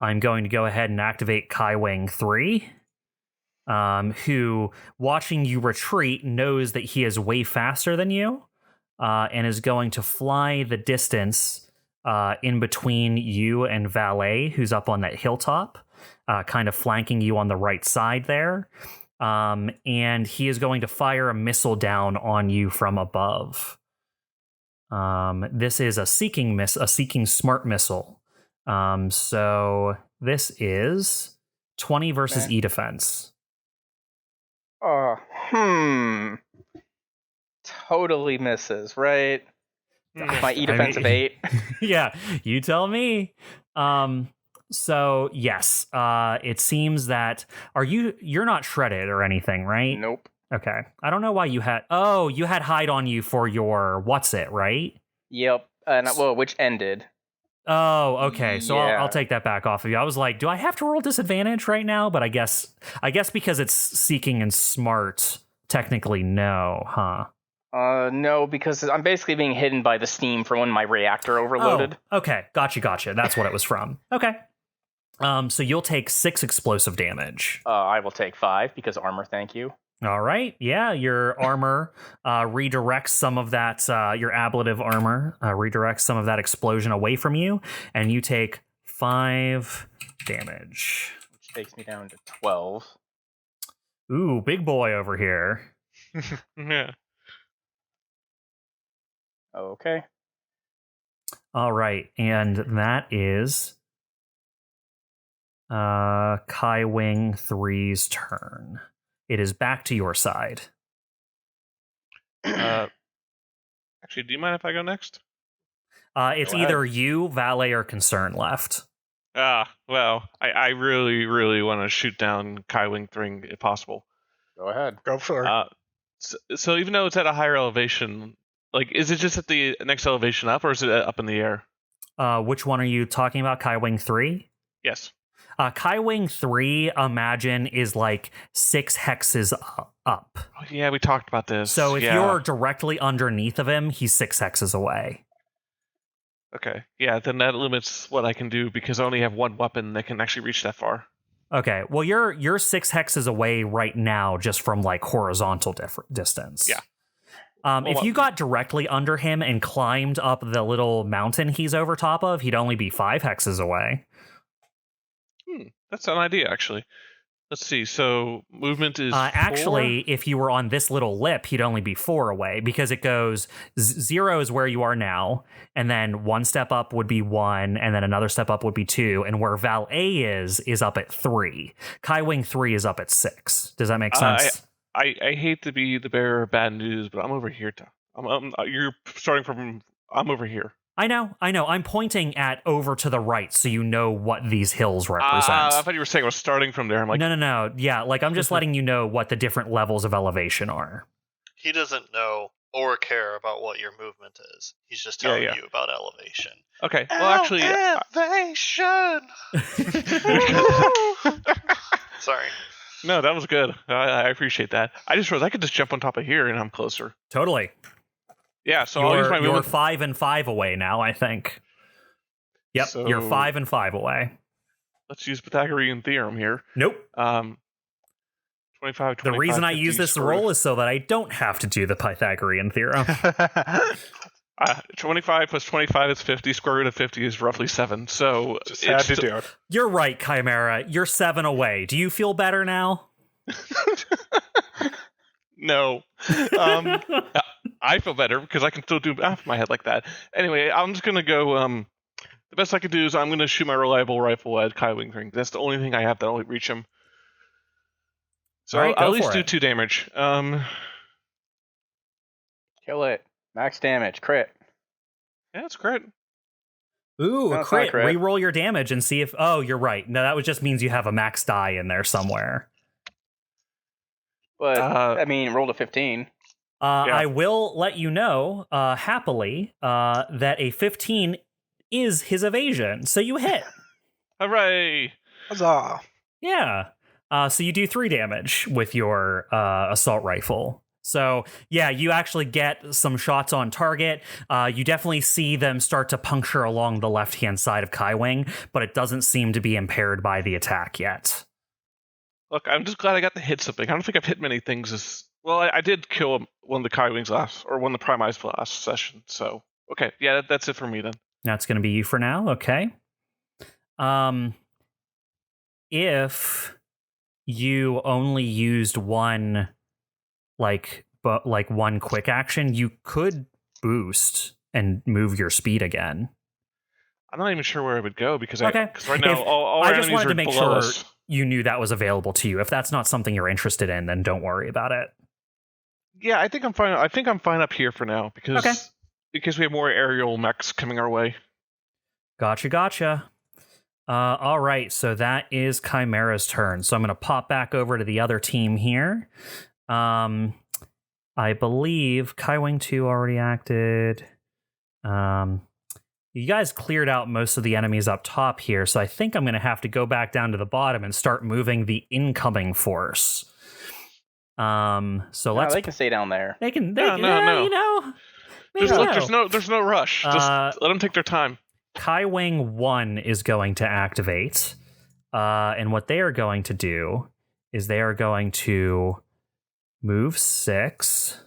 I'm going to go ahead and activate Kai Wing 3, who, watching you retreat, knows that he is way faster than you, and is going to fly the distance in between you and Valet, who's up on that hilltop, kind of flanking you on the right side there. And he is going to fire a missile down on you from above. This is a seeking smart missile. So this is 20 versus E defense. Totally misses, right? My E defense of 8. Yeah, you tell me. So yes, it seems that you're not shredded or anything, right? Nope. Okay. I don't know why you had hide on you for your right? Yep. Which ended. Oh, okay. So Yeah. I'll take that back off of you. I was like, do I have to roll disadvantage right now? But I guess because it's seeking and smart, technically no, huh? No, because I'm basically being hidden by the steam from when my reactor overloaded. Oh, okay. Gotcha. That's what it was from. Okay. So you'll take 6 explosive damage. I will take 5 because armor, thank you. All right. Yeah, your armor redirects some of that, your ablative armor redirects some of that explosion away from you, and you take 5 damage. Which takes me down to 12. Ooh, big boy over here. Yeah. Okay. All right, and that is Kai Wing 3's turn. It is back to your side. Actually, do you mind if I go next? It's either you, Valet, or Concern left. Well, I really, really want to shoot down Kai Wing 3 if possible. Go ahead. Go for it. So even though it's at a higher elevation, like, is it just at the next elevation up, or is it up in the air? Which one are you talking about? Kai Wing 3? Yes. Kaiwing 3, imagine, is like 6 hexes up. Oh, yeah, we talked about this. So if you're directly underneath of him, he's 6 hexes away. Okay, yeah, then that limits what I can do because I only have one weapon that can actually reach that far. Okay, well, you're 6 hexes away right now just from, like, horizontal distance. Yeah. If you got directly under him and climbed up the little mountain he's over top of, he'd only be 5 hexes away. That's an idea, actually. Let's see. So movement is 4? Actually, if you were on this little lip, he'd only be 4 away because it goes 0 is where you are now, and then 1 step up would be 1, and then another step up would be 2, and where Valet is up at 3. Kaiwing 3 is up at 6. Does that make sense? I hate to be the bearer of bad news, but I'm over here. You're starting from. I'm over here. I know. I'm pointing at over to the right so you know what these hills represent. I thought you were saying I was starting from there. I'm like, No. Yeah, like I'm just letting you know what the different levels of elevation are. He doesn't know or care about what your movement is. He's just telling you about elevation. Okay, well, actually... Elevation! Sorry. No, that was good. I appreciate that. I just realized I could just jump on top of here and I'm closer. Totally. Yeah, so I'll use my movement. You're 5 and 5 away now, I think. Yep, so, you're 5 and 5 away. Let's use Pythagorean theorem here. Nope. 25, the reason I use this roll is so that I don't have to do the Pythagorean theorem. 25 plus 25 is 50. Square root of 50 is roughly 7. So just had to do it. You're right, Chimera. You're 7 away. Do you feel better now? No. I feel better because I can still do math in my head like that. Anyway, I'm just going to go... the best I could do is I'm going to shoot my reliable rifle at Kaiwing Ring. That's the only thing I have that'll reach him. So right, I'll at least do 2 damage. Kill it. Max damage. Crit. Yeah, it's crit. Ooh, no, a crit. Reroll your damage and see if... Oh, you're right. No, that just means you have a max die in there somewhere. But, I mean, rolled a 15. I will let you know, happily, that a 15 is his evasion. So you hit. Hooray! Huzzah! Yeah. So you do 3 damage with your assault rifle. So, yeah, you actually get some shots on target. You definitely see them start to puncture along the left-hand side of Kaiwing, but it doesn't seem to be impaired by the attack yet. Look, I'm just glad I got to hit something. I don't think I've hit many things. Well, I did kill one of the Kaiwings one of the Primites last session. So, okay, yeah, that's it for me then. That's going to be you for now, okay. If you only used one... one quick action, you could boost and move your speed again. I'm not even sure where I would go because right now all our I just wanted to make sure us. You knew that was available to you. If that's not something you're interested in, then don't worry about it. Yeah, I think I'm fine. I think I'm fine up here for now because we have more aerial mechs coming our way. Gotcha. All right, so that is Chimera's turn. So I'm going to pop back over to the other team here. I believe Kaiwing 2 already acted. You guys cleared out most of the enemies up top here, so I think I'm going to have to go back down to the bottom and start moving the incoming force. So let's... they can stay down there. They can... No. You know... There's no rush. Just let them take their time. Kaiwing 1 is going to activate. And what they are going to do is they are going to... move 6,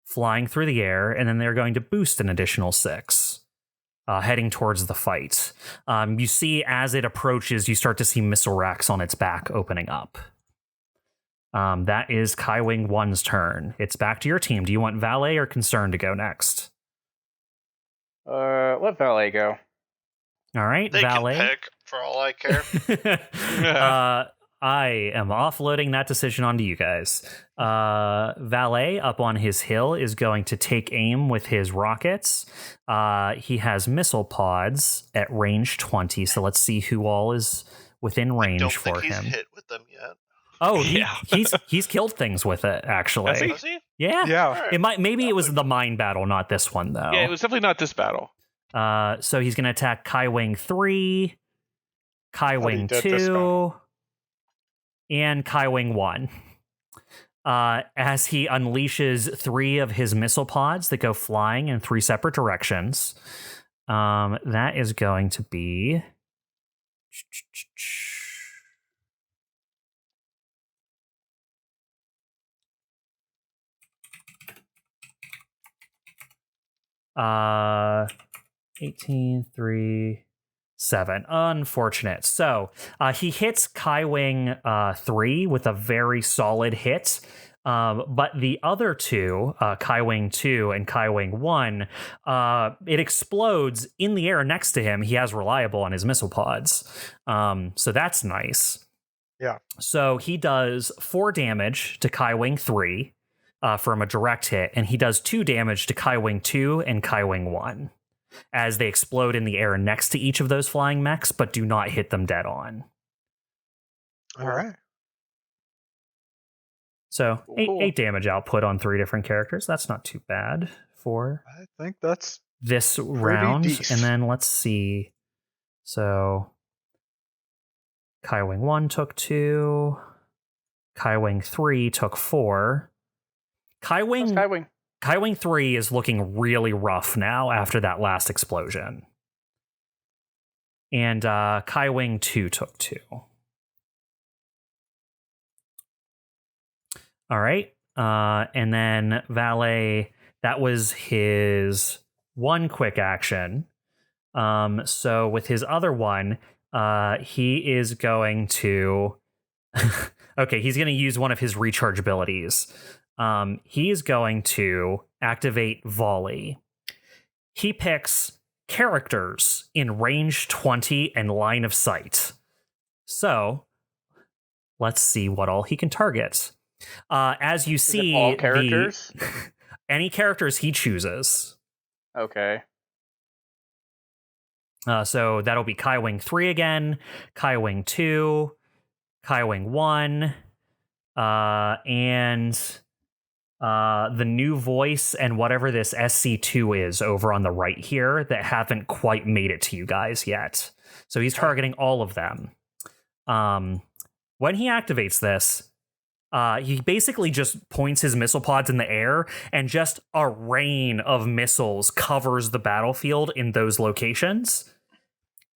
flying through the air, and then they're going to boost an additional 6, heading towards the fight. You see, as it approaches, you start to see missile racks on its back opening up. That is Kaiwing 1's turn. It's back to your team. Do you want Valet or Concern to go next? Let Valet go. All right, they Valet. Can pick, for all I care. I am offloading that decision onto you guys. Valet, up on his hill, is going to take aim with his rockets. He has missile pods at range 20, so let's see who all is within range for him. He's hit with them yet. Oh, he's killed things with it, actually. Has he? Yeah. Yeah. It might. Maybe it was the mine battle, not this one, though. Yeah, it was definitely not this battle. So he's going to attack Kai Wing 3, Kai Wing 2, and Kai Wing 1. As he unleashes 3 of his missile pods that go flying in 3 separate directions. That is going to be... Uh, 18, 3, 7. Unfortunate. So he hits Kai Wing 3 with a very solid hit. But the other 2, Kai Wing 2 and Kai Wing 1, it explodes in the air next to him. He has reliable on his missile pods. So that's nice. Yeah. So he does 4 damage to Kai Wing 3 from a direct hit, and he does 2 damage to Kai Wing 2 and Kai Wing 1 as they explode in the air next to each of those flying mechs, but do not hit them dead on. All right. So Cool. 8 damage output on 3 different characters. That's not too bad for I think that's this round. decent. And then let's see. So Kai Wing 1 took 2. Kai Wing 3 took 4. Kai Wing 3 is looking really rough now after that last explosion. And Kai Wing 2 took 2. All right. And then Valet, that was his 1 quick action. So with his other one, he is going to... okay, he's going to use one of his recharge abilities. He is going to activate Volley. He picks characters in range 20 and line of sight. So let's see what all he can target. As you see, all characters? Any characters he chooses. Okay. So that'll be Kai Wing 3 again, Kai Wing 2, Kai Wing 1, and the new voice and whatever this SC2 is over on the right here that haven't quite made it to you guys yet. So he's targeting all of them. When he activates this, he basically just points his missile pods in the air, and just a rain of missiles covers the battlefield in those locations.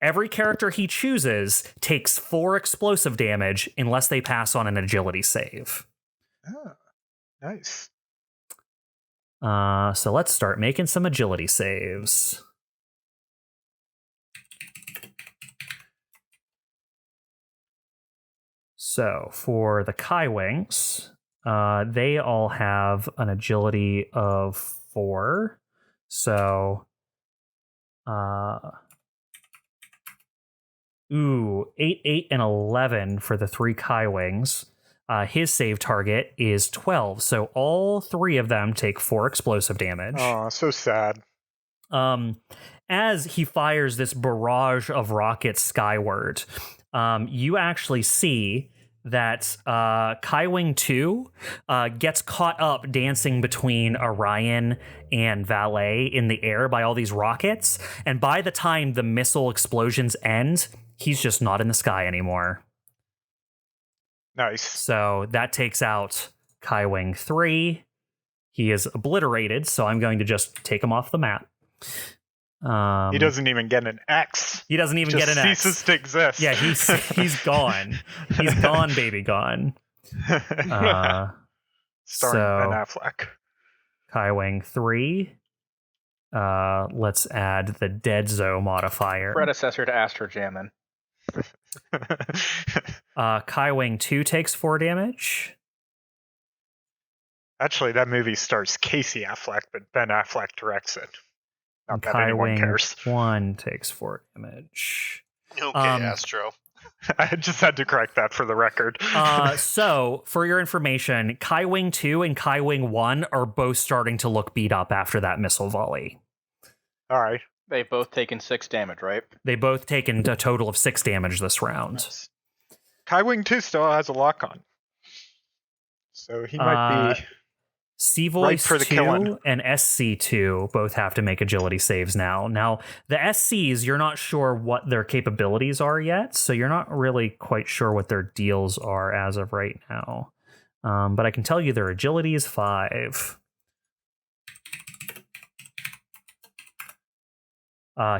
Every character he chooses takes 4 explosive damage unless they pass on an agility save. Oh, nice. So let's start making some agility saves. So for the Kai Wings, they all have an agility of 4. So, 8, 8, and 11 for the 3 Kai Wings. His save target is 12. So all 3 of them take 4 explosive damage. Oh, so sad. As he fires this barrage of rockets skyward, you actually see that Kai Wing 2 gets caught up dancing between Orion and Valet in the air by all these rockets. And by the time the missile explosions end, he's just not in the sky anymore. Nice. So that takes out Kai Wing 3. He is obliterated, so I'm going to just take him off the map. He doesn't even get an X. He doesn't even Just get an X. ceases to exist. Yeah, he's gone. He's gone, baby, gone. Starring so, Ben Affleck. Kai Wing 3. Let's add the Deadzo modifier. Predecessor to Astro Jamin. Kai Wing 2 takes 4 damage. Actually, that movie stars Casey Affleck, but Ben Affleck directs it. Not that Kai anyone Wing cares. 1 takes 4 damage. Okay, Astro. I just had to correct that for the record. So, for your information, Kai Wing 2 and Kai Wing 1 are both starting to look beat up after that missile volley. All right. They've both taken 6 damage, right? They both taken a total of 6 damage this round. Kai Wing 2 still has a lock on. So he might be C Right Voice for the 2 killing. and SC 2 both have to make agility saves now. Now, the SCs, you're not sure what their capabilities are yet, so you're not really quite sure what their deals are as of right now. But I can tell you their agility is 5.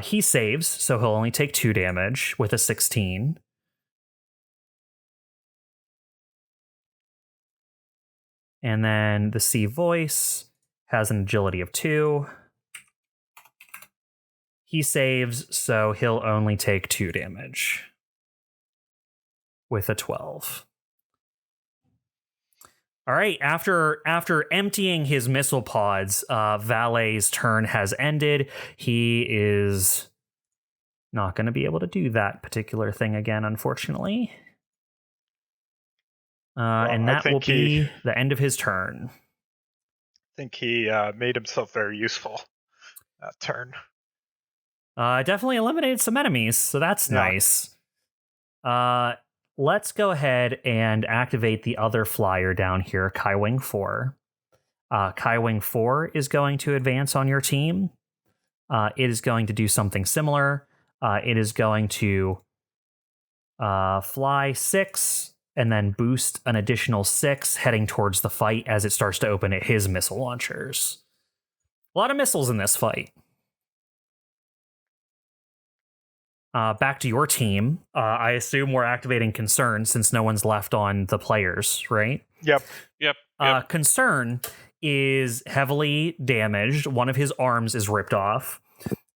He saves, so he'll only take 2 damage with a 16. And then the C Voice has an agility of 2. He saves, so he'll only take 2 damage with a 12. All right, after emptying his missile pods, Valet's turn has ended. He is not going to be able to do that particular thing again, unfortunately. And that will be the end of his turn. I think he made himself very useful that turn. Definitely eliminated some enemies, so that's nice. Let's go ahead and activate the other flyer down here, Kaiwing 4. Kaiwing 4 is going to advance on your team. It is going to do something similar. It is going to fly 6 and then boost an additional 6 heading towards the fight as it starts to open at his missile launchers. A lot of missiles in this fight. Back to your team. I assume we're activating Concern since no one's left on the players, right? Yep. Concern is heavily damaged. One of his arms is ripped off.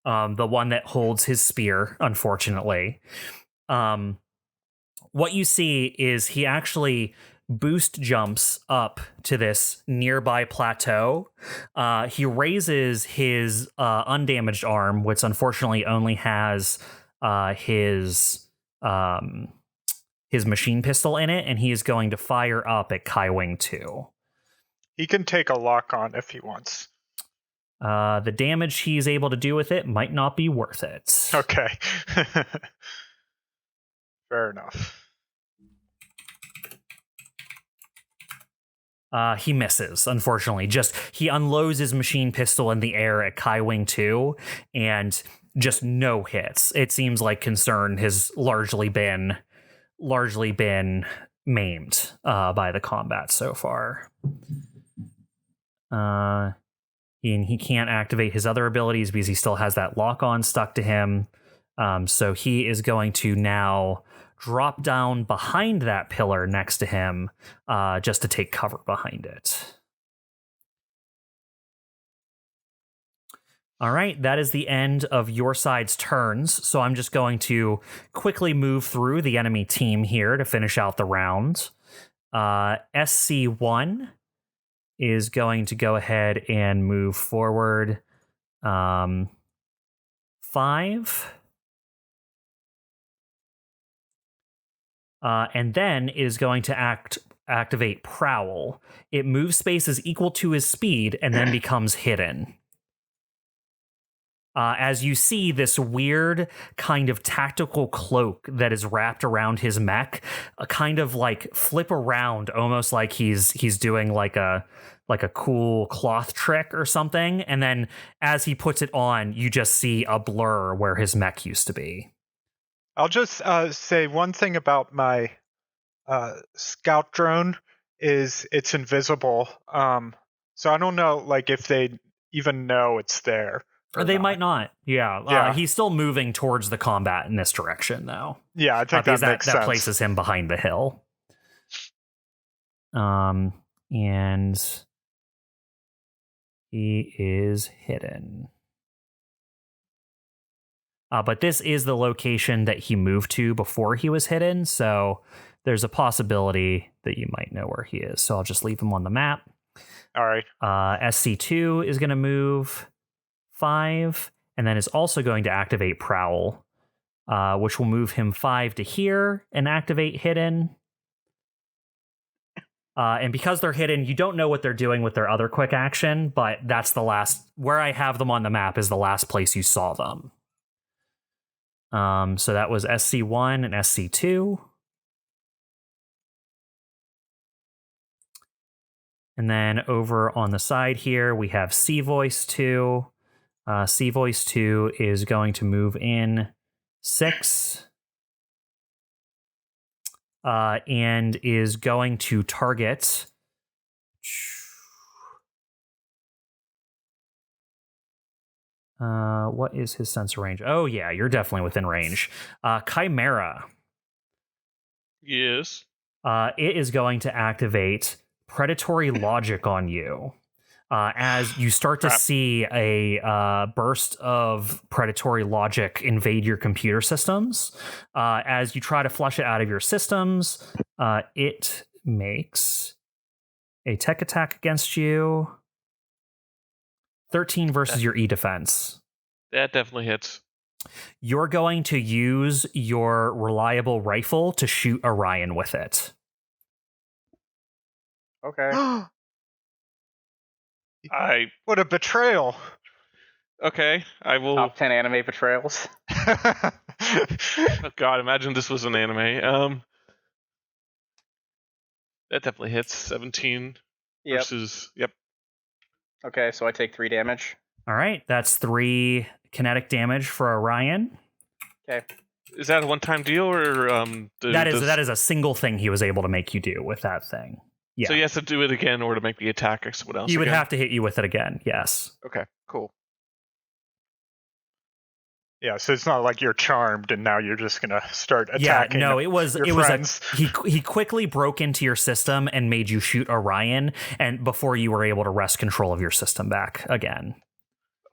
The one that holds his spear, unfortunately. What you see is he actually boost jumps up to this nearby plateau. He raises his undamaged arm, which unfortunately only has his machine pistol in it, and he is going to fire up at Kaiwing 2. He can take a lock on if he wants. The damage he's able to do with it might not be worth it. Okay. Fair enough. He misses, unfortunately. He unloads his machine pistol in the air at Kaiwing 2, and just no hits. It seems like Concern has largely been maimed by the combat so far. And he can't activate his other abilities because he still has that lock-on stuck to him. So he is going to now drop down behind that pillar next to him just to take cover behind it. All right, that is the end of your side's turns. So I'm just going to quickly move through the enemy team here to finish out the round. SC1 is going to go ahead and move forward 5. And then is going to activate Prowl. It moves spaces equal to his speed and then becomes hidden. As you see this weird kind of tactical cloak that is wrapped around his mech, kind of like flip around, almost like he's doing like a cool cloth trick or something. And then as he puts it on, you just see a blur where his mech used to be. I'll just say one thing about my scout drone is it's invisible. So I don't know, like, if they even know it's there. They might not. Yeah. He's still moving towards the combat in this direction, though. Yeah, I think that makes sense. That places him behind the hill. And he is hidden. But this is the location that he moved to before he was hidden, so there's a possibility that you might know where he is. So I'll just leave him on the map. All right. SC2 is going to move 5, and then is also going to activate Prowl, which will move him 5 to here and activate Hidden. And because they're hidden, you don't know what they're doing with their other quick action, but that's the last... Where I have them on the map is the last place you saw them. So that was SC1 and SC2. And then over on the side here, we have Sea Voice 2. Sea Voice 2 is going to move in 6. And is going to target... what is his sensor range? Oh, yeah, you're definitely within range. Chimera. Yes. It is going to activate predatory logic on you. As you start to see a burst of predatory logic invade your computer systems. As you try to flush it out of your systems, it makes a tech attack against you. 13 versus your E-defense. That definitely hits. You're going to use your reliable rifle to shoot Orion with it. Okay. What a betrayal. Okay, I will. Top 10 anime betrayals. Oh God, imagine this was an anime. That definitely hits 17 Yep. versus. Yep. Okay, so I take 3 damage. All right, that's 3 kinetic damage for Orion. Okay. Is that a one-time deal or That is a single thing he was able to make you do with that thing. Yeah. So he has to do it again or to make the attack or someone else. He would again? have to hit you with it again. Yes. Okay, cool. Yeah, so it's not like you're charmed and now you're just gonna start attacking. Yeah, no, it was friends. he quickly broke into your system and made you shoot Orion, and before you were able to wrest control of your system back again.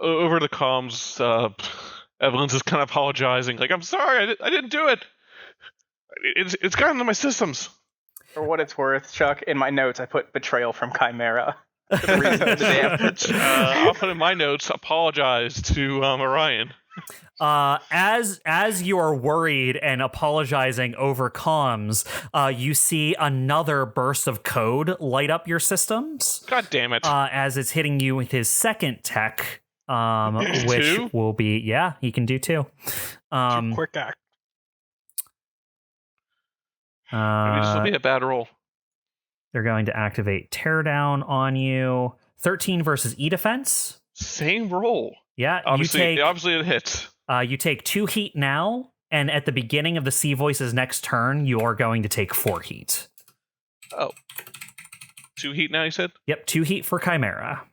Over the comms, Evelene's just kind of apologizing, like, "I'm sorry, I didn't do it. It's gotten into my systems." For what it's worth, Chuck, in my notes I put betrayal from Chimera. For the reason of the damage. I'll put in my notes, apologize to Orion. As you are worried and apologizing over comms, you see another burst of code light up your systems. God damn it! As it's hitting you with his second tech, which Two? will be he can do 2. Quick act. Maybe this will be a bad roll. They're going to activate Teardown on you. 13 versus E-defense. Same roll. Yeah, obviously it hits. You take 2 heat now, and at the beginning of the Sea Voice's next turn, you are going to take 4 heat. Oh. 2 heat now, you said? Yep, 2 heat for Chimera.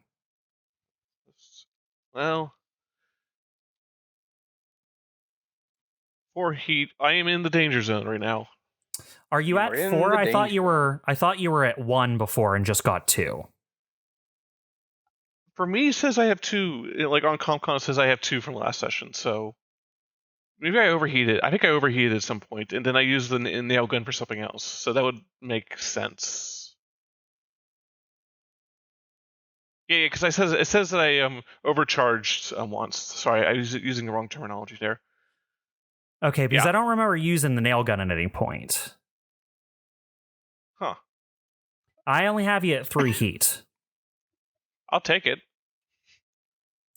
Well, 4 heat. I am in the danger zone right now. Are you at 4? I thought you were at 1 before and just got 2. For me, it says I have 2. Like on ComCon, it says I have 2 from last session. So maybe I overheated. I think I overheated at some point, and then I used the nail gun for something else. So that would make sense. Yeah, because it says that I overcharged once. Sorry, I was using the wrong terminology there. Okay, because I don't remember using the nail gun at any point. Huh. I only have you at 3 heat. I'll take it.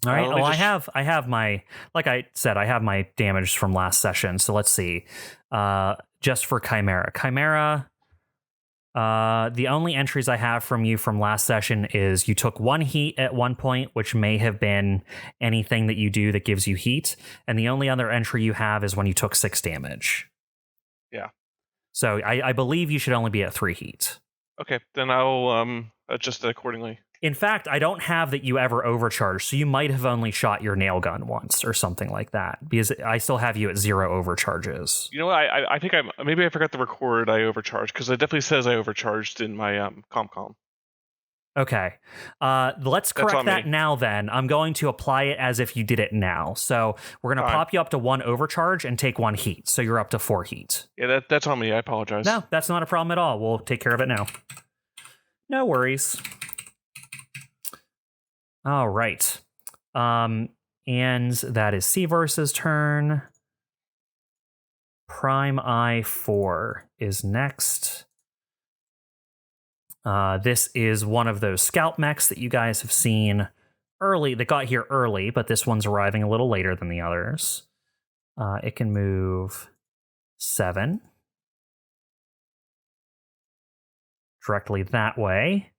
All right. Well, I have my, like I said, I have my damage from last session. So let's see. Just for Chimera. Chimera, the only entries I have from you from last session is you took 1 heat at one point, which may have been anything that you do that gives you heat. And the only other entry you have is when you took 6 damage. Yeah. So I believe you should only be at 3 heat. Okay, then I'll adjust it accordingly. In fact, I don't have that you ever overcharged, so you might have only shot your nail gun once or something like that, because I still have you at 0 overcharges. You know what? I think maybe I forgot to record I overcharged, because it definitely says I overcharged in my ComCom. Okay. Let's correct that now then. I'm going to apply it as if you did it now. So we're going to pop you up to 1 overcharge and take 1 heat, so you're up to 4 heat. Yeah, that's on me. I apologize. No, that's not a problem at all. We'll take care of it now. No worries. All right. And that is Seaverse's turn. Prime I4 is next. This is one of those scout mechs that you guys have seen early, that got here early, but this one's arriving a little later than the others. It can move 7. Directly that way.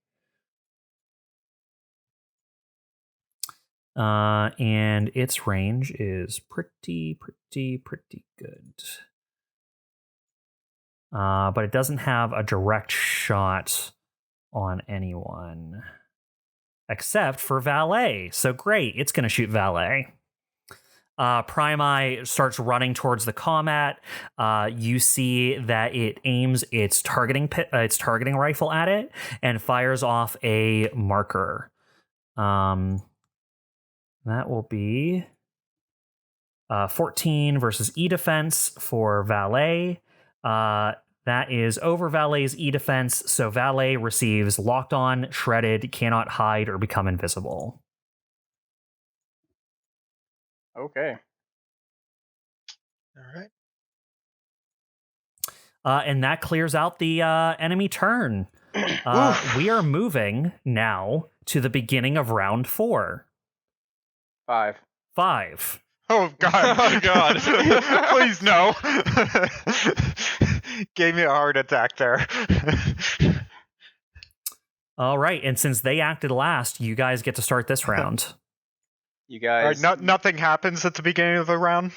And its range is pretty good. But it doesn't have a direct shot on anyone. Except for Valet. So great, it's going to shoot Valet. Prime Eye starts running towards the COMET. You see that it aims its targeting rifle at it and fires off a marker. That will be 14 versus E defense for Valet. That is over Valet's E defense, so Valet receives locked on, shredded, cannot hide, or become invisible. Okay. All right. And that clears out the enemy turn. We are moving now to the beginning of round 4. 5. Oh, God. Oh, God. Please, no. Gave me a heart attack there. All right, and since they acted last, you guys get to start this round. You guys. All right, nothing happens at the beginning of the round?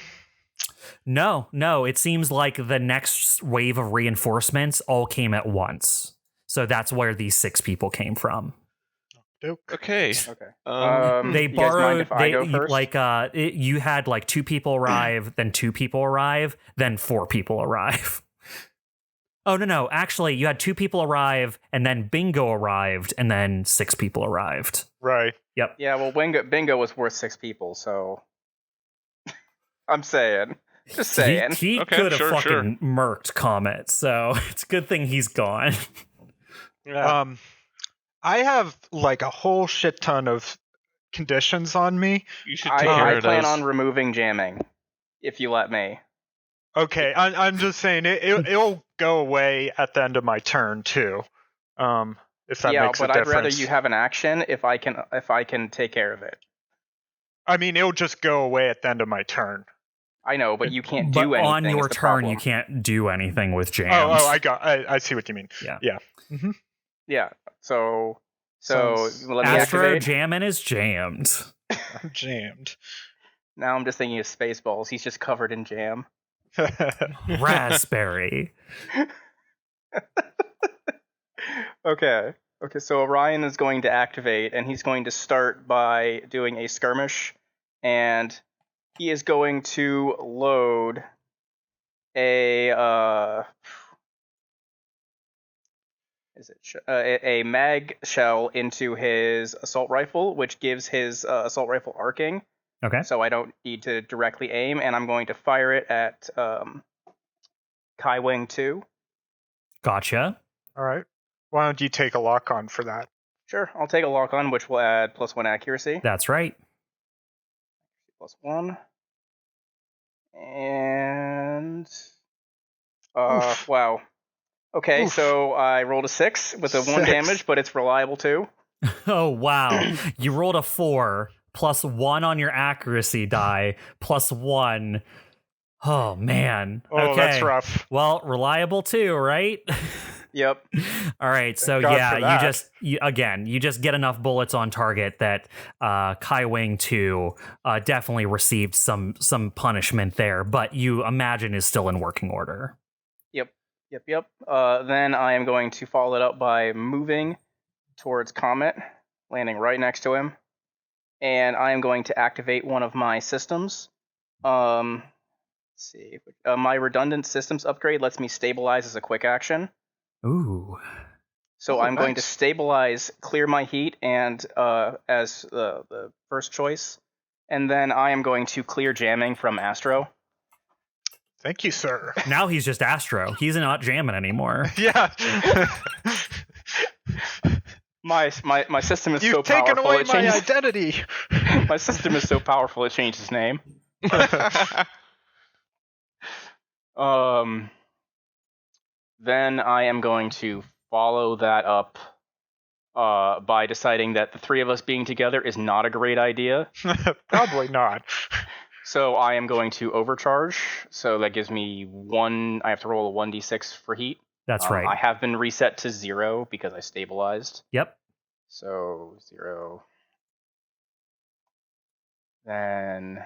No, it seems like the next wave of reinforcements all came at once. So that's where these 6 people came from. Okay. They you guys mind borrowed. if I go first? You had like 2 people arrive, then 2 people arrive, then 4 people arrive. Oh no! Actually, you had 2 people arrive, and then Bingo arrived, and then 6 people arrived. Right. Yep. Yeah, well, Bingo was worth 6 people, so I'm saying, just saying. He Okay, could have sure. fucking murked Comet, so it's a good thing he's gone. Yeah. I have like a whole shit ton of conditions on me. You should take care I of plan those. on removing jamming, if you let me. Okay, I'm just saying it'll go away at the end of my turn too. If that makes a but difference. I'd rather you have an action if I can take care of it. I mean, it'll just go away at the end of my turn. I know, but you can't But do anything. on your is the turn, problem. you can't do anything with jams. I see what you mean. Yeah. Mm-hmm. Yeah. So Sounds- let me Astro activate. Jamin is jammed. I'm jammed. Now I'm just thinking of Spaceballs. He's just covered in jam. Raspberry. Okay, so Orion is going to activate, and he's going to start by doing a skirmish, and he is going to load a a mag shell into his assault rifle, which gives his assault rifle arcing. Okay. So I don't need to directly aim, and I'm going to fire it at Kai Wing 2. Gotcha. All right. Why don't you take a lock on for that? Sure, I'll take a lock on, which will add +1 accuracy. That's right. +1. And wow. Okay, Oof. so I rolled a 6 with a 1 6. damage, but it's reliable too. Oh, wow. You rolled a 4 +1 on your accuracy die +1. Oh, man. Oh, okay. that's rough. Well, reliable too, right? Yep. All right, so God yeah, for that. you just get enough bullets on target that Kai Wing 2 definitely received some punishment there, but you imagine is still in working order. Yep. Then I am going to follow it up by moving towards Comet, landing right next to him, and I am going to activate one of my systems. Let's see. My redundant systems upgrade lets me stabilize as a quick action. Ooh. So I'm going to nice. stabilize, clear my heat, and as the first choice, and then I am going to clear jamming from Astro. Thank you, sir. Now he's just Astro. He's not jamming anymore. Yeah. My system is so You've taken powerful away it my changes. identity. My system is so powerful it changed its name. Then I am going to follow that up by deciding that the 3 of us being together is not a great idea. Probably not. So I am going to overcharge. So that gives me 1. I have to roll a 1d6 for heat. That's right. I have been reset to 0 because I stabilized. Yep. So 0. Then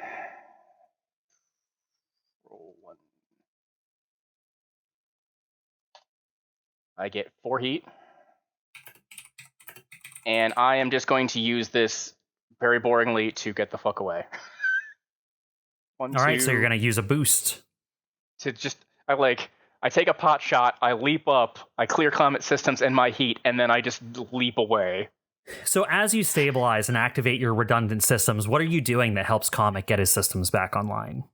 roll 1. I get 4 heat. And I am just going to use this very boringly to get the fuck away. All right, so you're going to use a boost. To just, I take a pot shot, I leap up, I clear COMET systems and my heat, and then I just leap away. So as you stabilize and activate your redundant systems, what are you doing that helps COMET get his systems back online?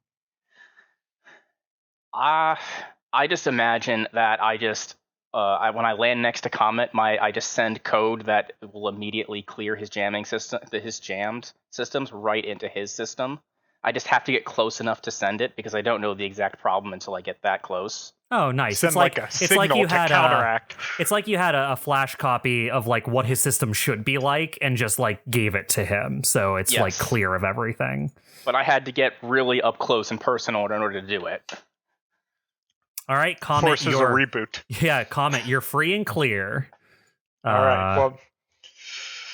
I just imagine that I just, when I land next to COMET, I just send code that will immediately clear his jamming system, his jammed systems right into his system. I just have to get close enough to send it because I don't know the exact problem until I get that close. Oh, nice. Send it's like you had counteract. It's like you had a flash copy of like what his system should be like and just like gave it to him. So it's like clear of everything. But I had to get really up close and personal in order to do it. All right, COMET. Forces a reboot. Yeah, COMET, you're free and clear. All right. Well,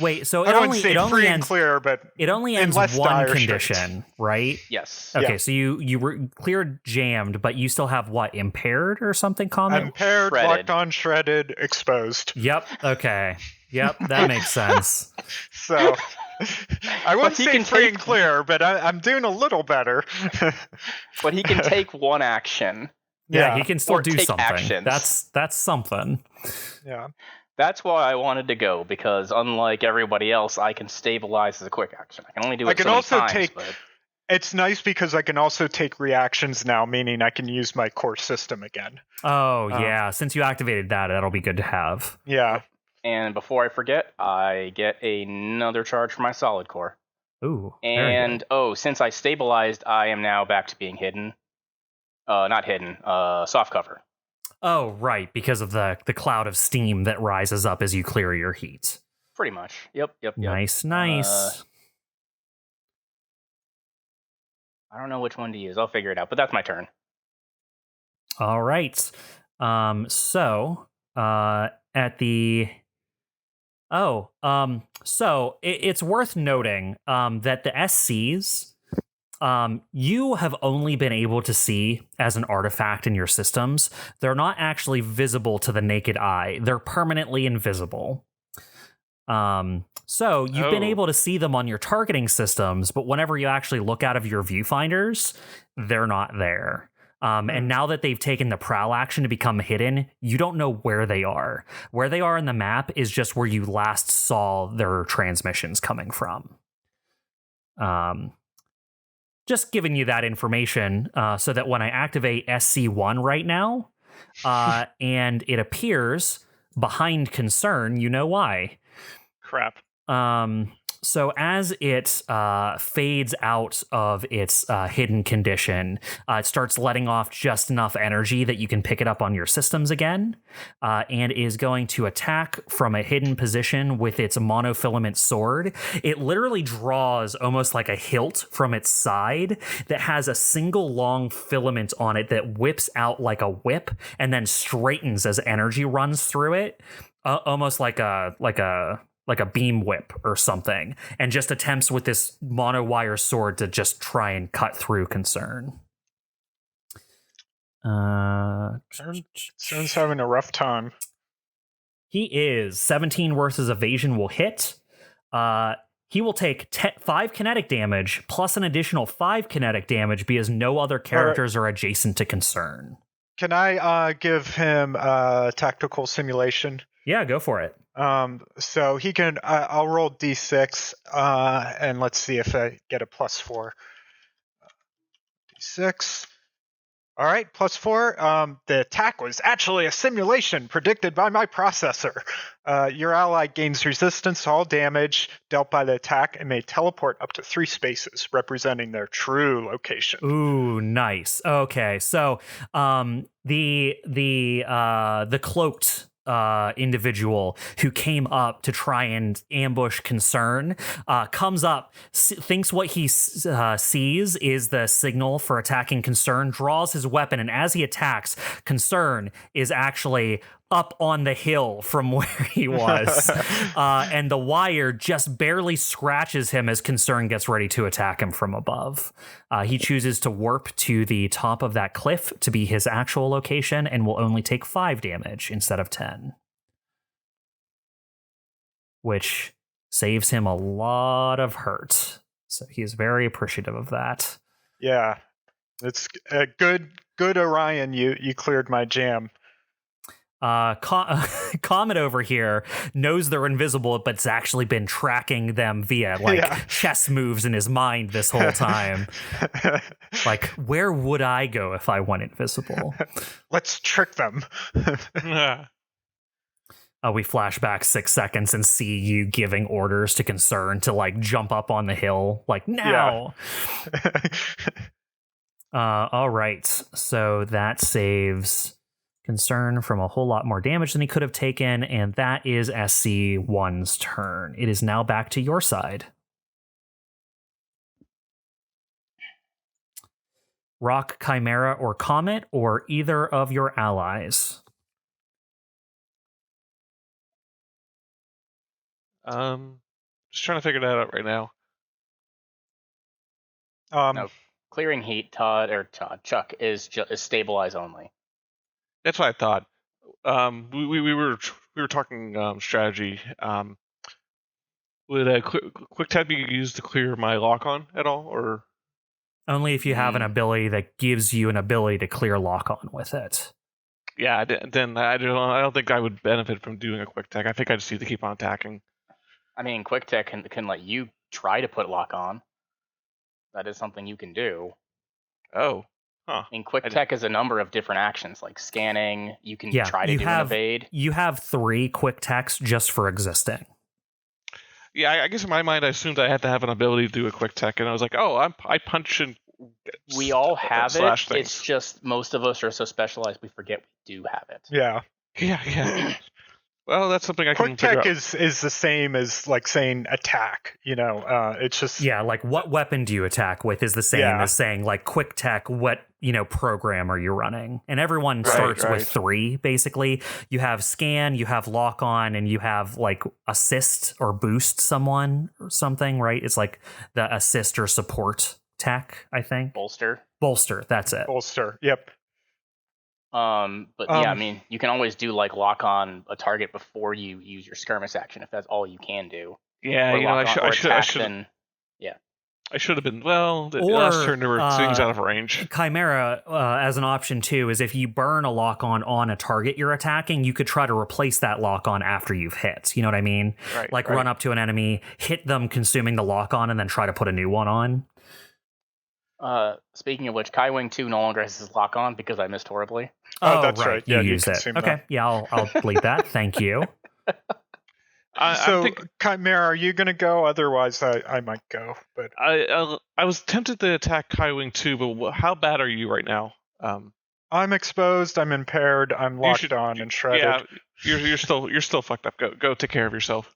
wait, so it only ends clear, but it only ends one condition, right? Yes. Okay, yeah. so you were cleared jammed, but you still have what, impaired or something, COMET? Impaired, shredded. Locked on, shredded, exposed. Yep. Okay. Yep, that makes sense. So I wouldn't say free and clear, but I'm doing a little better. But he can take one action. Yeah, he can still do something. Actions. That's something. Yeah. That's why I wanted to go, because unlike everybody else, I can stabilize as a quick action. I can only do it so many times. It's nice because I can also take reactions now, meaning I can use my core system again. Oh, yeah. Since you activated that, that'll be good to have. Yeah. And before I forget, I get another charge for my solid core. Ooh. And, since I stabilized, I am now back to being hidden. Not hidden, soft cover. Oh, right, because of the cloud of steam that rises up as you clear your heat. Pretty much. Yep. Nice. I don't know which one to use. I'll figure it out, but that's my turn. All right. So it's worth noting that the SCs you have only been able to see as an artifact in your systems. They're not actually visible to the naked eye. They're permanently invisible. So you've been able to see them on your targeting systems, but whenever you actually look out of your viewfinders, they're not there. And now that they've taken the prowl action to become hidden, you don't know where they are. Where they are in the map is just where you last saw their transmissions coming from. Just giving you that information so that when I activate SC1 right now, and it appears behind concern, you know why. Crap. So as it fades out of its hidden condition, it starts letting off just enough energy that you can pick it up on your systems again, and is going to attack from a hidden position with its monofilament sword. It literally draws almost like a hilt from its side that has a single long filament on it that whips out like a whip and then straightens as energy runs through it, almost like a beam whip or something, and just attempts with this monowire sword to just try and cut through concern. Concern's having a rough time. He is. 17 versus evasion will hit. He will take 5 kinetic damage plus an additional 5 kinetic damage because no other characters are adjacent to concern. Can I give him tactical simulation? Yeah, go for it. So he can, I'll roll D6, and let's see if I get a +4. D6. All right, +4. The attack was actually a simulation predicted by my processor. Your ally gains resistance to all damage dealt by the attack and may teleport up to 3 spaces, representing their true location. Ooh, nice. Okay, so the cloaked individual who came up to try and ambush concern comes up, thinks what he sees is the signal for attacking concern, draws his weapon, and as he attacks, concern is actually up on the hill from where he was. And the wire just barely scratches him as Concern gets ready to attack him from above. He chooses to warp to the top of that cliff to be his actual location and will only take 5 damage instead of 10. Which saves him a lot of hurt. So he is very appreciative of that. Yeah. It's a good Orion, you cleared my jam. Comet over here knows they're invisible, but's actually been tracking them via chess moves in his mind this whole time. Like, where would I go if I went invisible? Let's trick them. We flash back 6 seconds and see you giving orders to Concern to like jump up on the hill, like now. All right, so that saves Concern from a whole lot more damage than he could have taken, and that is SC1's turn. It is now back to your side. Rock, Chimera, or Comet, or either of your allies. Just trying to figure that out right now. No, clearing heat, Chuck is stabilize only. That's what I thought. We were talking strategy. Would a quick tap be used to clear my lock on at all, or only if you have an ability that gives you an ability to clear lock on with it? Yeah, then I don't think I would benefit from doing a quick tech. I think I just need to keep on attacking. I mean, quick tech can let you try to put lock on. That is something you can do. Oh. Huh. I mean, quick tech is a number of different actions, like scanning. You can try to do an evade. You have 3 quick techs just for existing. Yeah, I guess in my mind I assumed I had to have an ability to do a quick tech, and I was like, oh, I punch and we all have it. Things. It's just most of us are so specialized we forget we do have it. Yeah. Yeah. Well, that's something I can figure out. Quick tech is the same as like saying attack. It's just like what weapon do you attack with is the same as saying like quick tech. What program are you running? And everyone starts with 3 basically. You have scan, you have lock on, and you have like assist or boost someone or something. Right? It's like the assist or support tech. I think bolster. That's it. Bolster. Yep. But yeah, I mean, you can always do like lock on a target before you use your skirmish action if that's all you can do. Yeah, I should have been. Well, the last turn there were things out of range. Chimera, as an option too, is if you burn a lock on a target you're attacking, you could try to replace that lock on after you've hit. You know what I mean? Right. Run up to an enemy, hit them, consuming the lock on, and then try to put a new one on. Speaking of which, Kaiwing 2 no longer has his lock on because I missed horribly. Oh, that's right. Yeah, you use it. Okay, yeah, I'll delete that. Thank you. Chimera, are you going to go? Otherwise, I might go. But I was tempted to attack Kaiwing 2, but how bad are you right now? I'm exposed. I'm impaired. I'm locked on and shredded. Yeah, you're still fucked up. Go take care of yourself.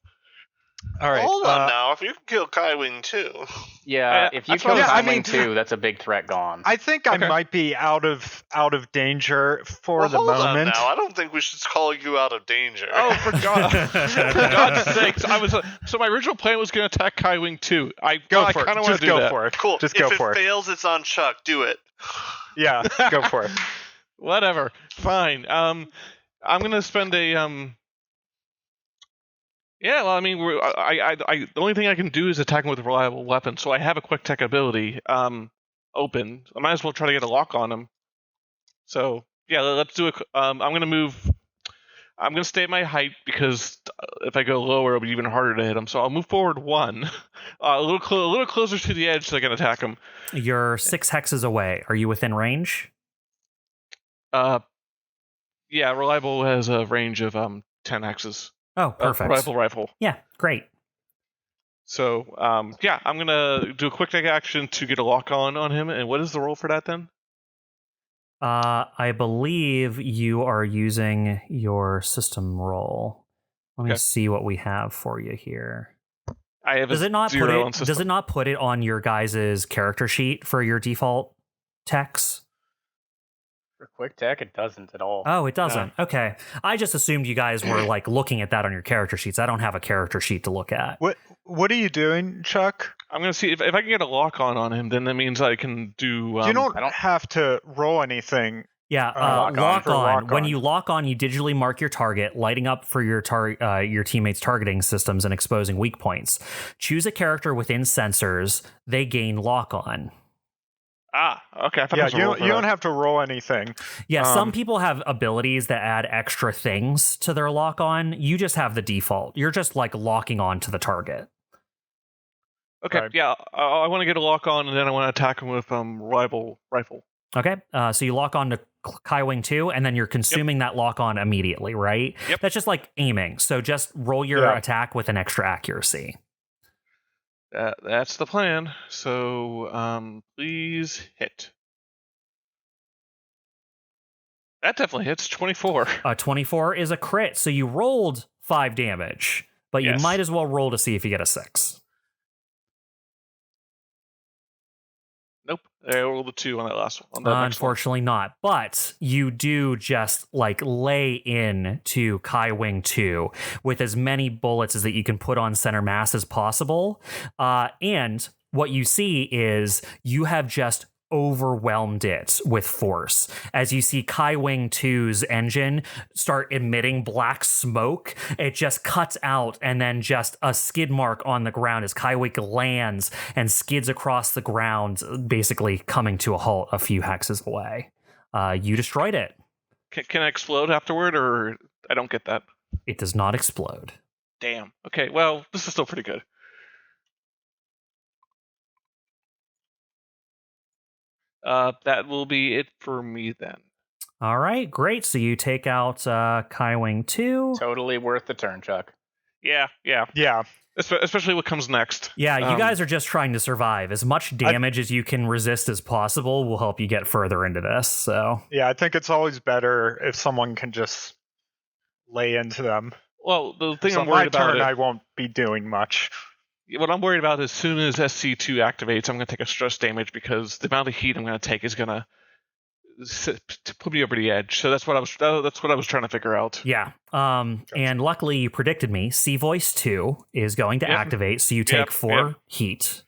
All right. Hold on now. If you can kill Kaiwing 2. Yeah, if you kill Kaiwing 2, that's a big threat gone. I think I might be out of danger for the moment. Hold on now. I don't think we should call you out of danger. Oh, for God's sakes! So my original plan was going to attack Kaiwing 2. I kind of want to do that. For it. Cool. Just go for it. If it fails, it's on Chuck. Do it. Yeah, go for it. Whatever. Fine. I'm going to spend a Yeah, well, I mean, the only thing I can do is attack him with a reliable weapon, so I have a quick tech ability open. I might as well try to get a lock on him. So, yeah, let's do it. I'm going to move. I'm going to stay at my height because if I go lower, it'll be even harder to hit him. So I'll move forward 1, a little closer to the edge so I can attack him. You're 6 hexes away. Are you within range? Yeah, reliable has a range of 10 hexes. Oh, perfect. Rifle. Yeah, great. So, I'm going to do a quick take action to get a lock on him. And what is the roll for that then? I believe you are using your system roll. Let me see what we have for you here. I have does it not put it on your guys' character sheet for your default techs? For quick tech, it doesn't at all. Oh, it doesn't. Okay. I just assumed you guys were like looking at that on your character sheets. I don't have a character sheet to look at. What are you doing, Chuck? I'm gonna see if I can get a lock on him. Then that means I can do. You don't have to roll anything. Yeah, lock on. When you lock on, you digitally mark your target, lighting up for your teammates' targeting systems and exposing weak points. Choose a character within sensors. They gain lock on. Ah, okay. I thought you don't have to roll anything. Yeah, some people have abilities that add extra things to their lock on. You just have the default. You're just like locking on to the target. Okay, Right. yeah. I want to get a lock on, and then I want to attack him with rifle. Okay, so you lock on to Kai Wing 2, and then you're consuming that lock on immediately, right? Yep. That's just like aiming. So just roll your attack with an extra accuracy. That's the plan. So please hit. That definitely hits. 24. 24 is a crit, so you rolled 5 damage, but you Yes. might as well roll to see if you get a 6. Nope. I rolled a 2 on that last one. On that next one. Unfortunately not, but you do just like lay in to Kai Wing 2 with as many bullets as that you can put on center mass as possible. And what you see is you have just overwhelmed it with force as you see Kai Wing 2's engine start emitting black smoke. It just cuts out, and then just a skid mark on the ground as Kai Wing lands and skids across the ground, basically coming to a halt a few hexes away. You destroyed it. Can I explode afterward, or I don't get that? It does not explode. Damn. Okay, well, this is still pretty good. That will be it for me then. All right, great. So you take out Kai Wing 2. Totally worth the turn, Chuck. Yeah. Especially what comes next. Yeah, you guys are just trying to survive. As much damage as you can resist as possible will help you get further into this. So Yeah, I think it's always better if someone can just lay into them. Well, the thing So I'm worried my turn, about. I won't be doing much. What I'm worried about is as soon as SC2 activates, I'm going to take a stress damage because the amount of heat I'm going to take is going to put me over the edge. So that's what I was trying to figure out. yeah. And luckily you predicted me. Sea Voice 2 is going to activate, so you take 4 heat.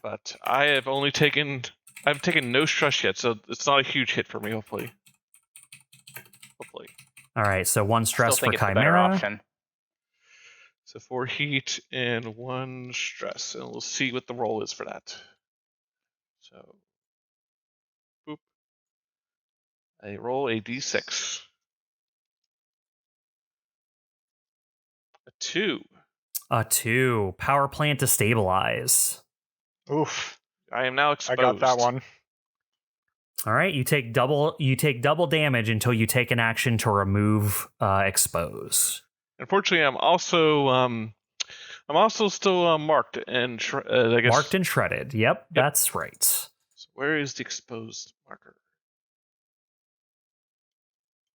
But I've taken no stress yet, so it's not a huge hit for me, hopefully. All right, so 1 stress Still for think it's the better Chimera. option. So 4 heat and 1 stress, and we'll see what the roll is for that. So, boop. I roll a d6. A 2. A 2. Power plant to stabilize. Oof. I am now exposed. I got that one. All right, you take double damage until you take an action to remove expose. Unfortunately, I'm also still marked and I guess Marked and shredded. Yep, that's right. So where is the exposed marker?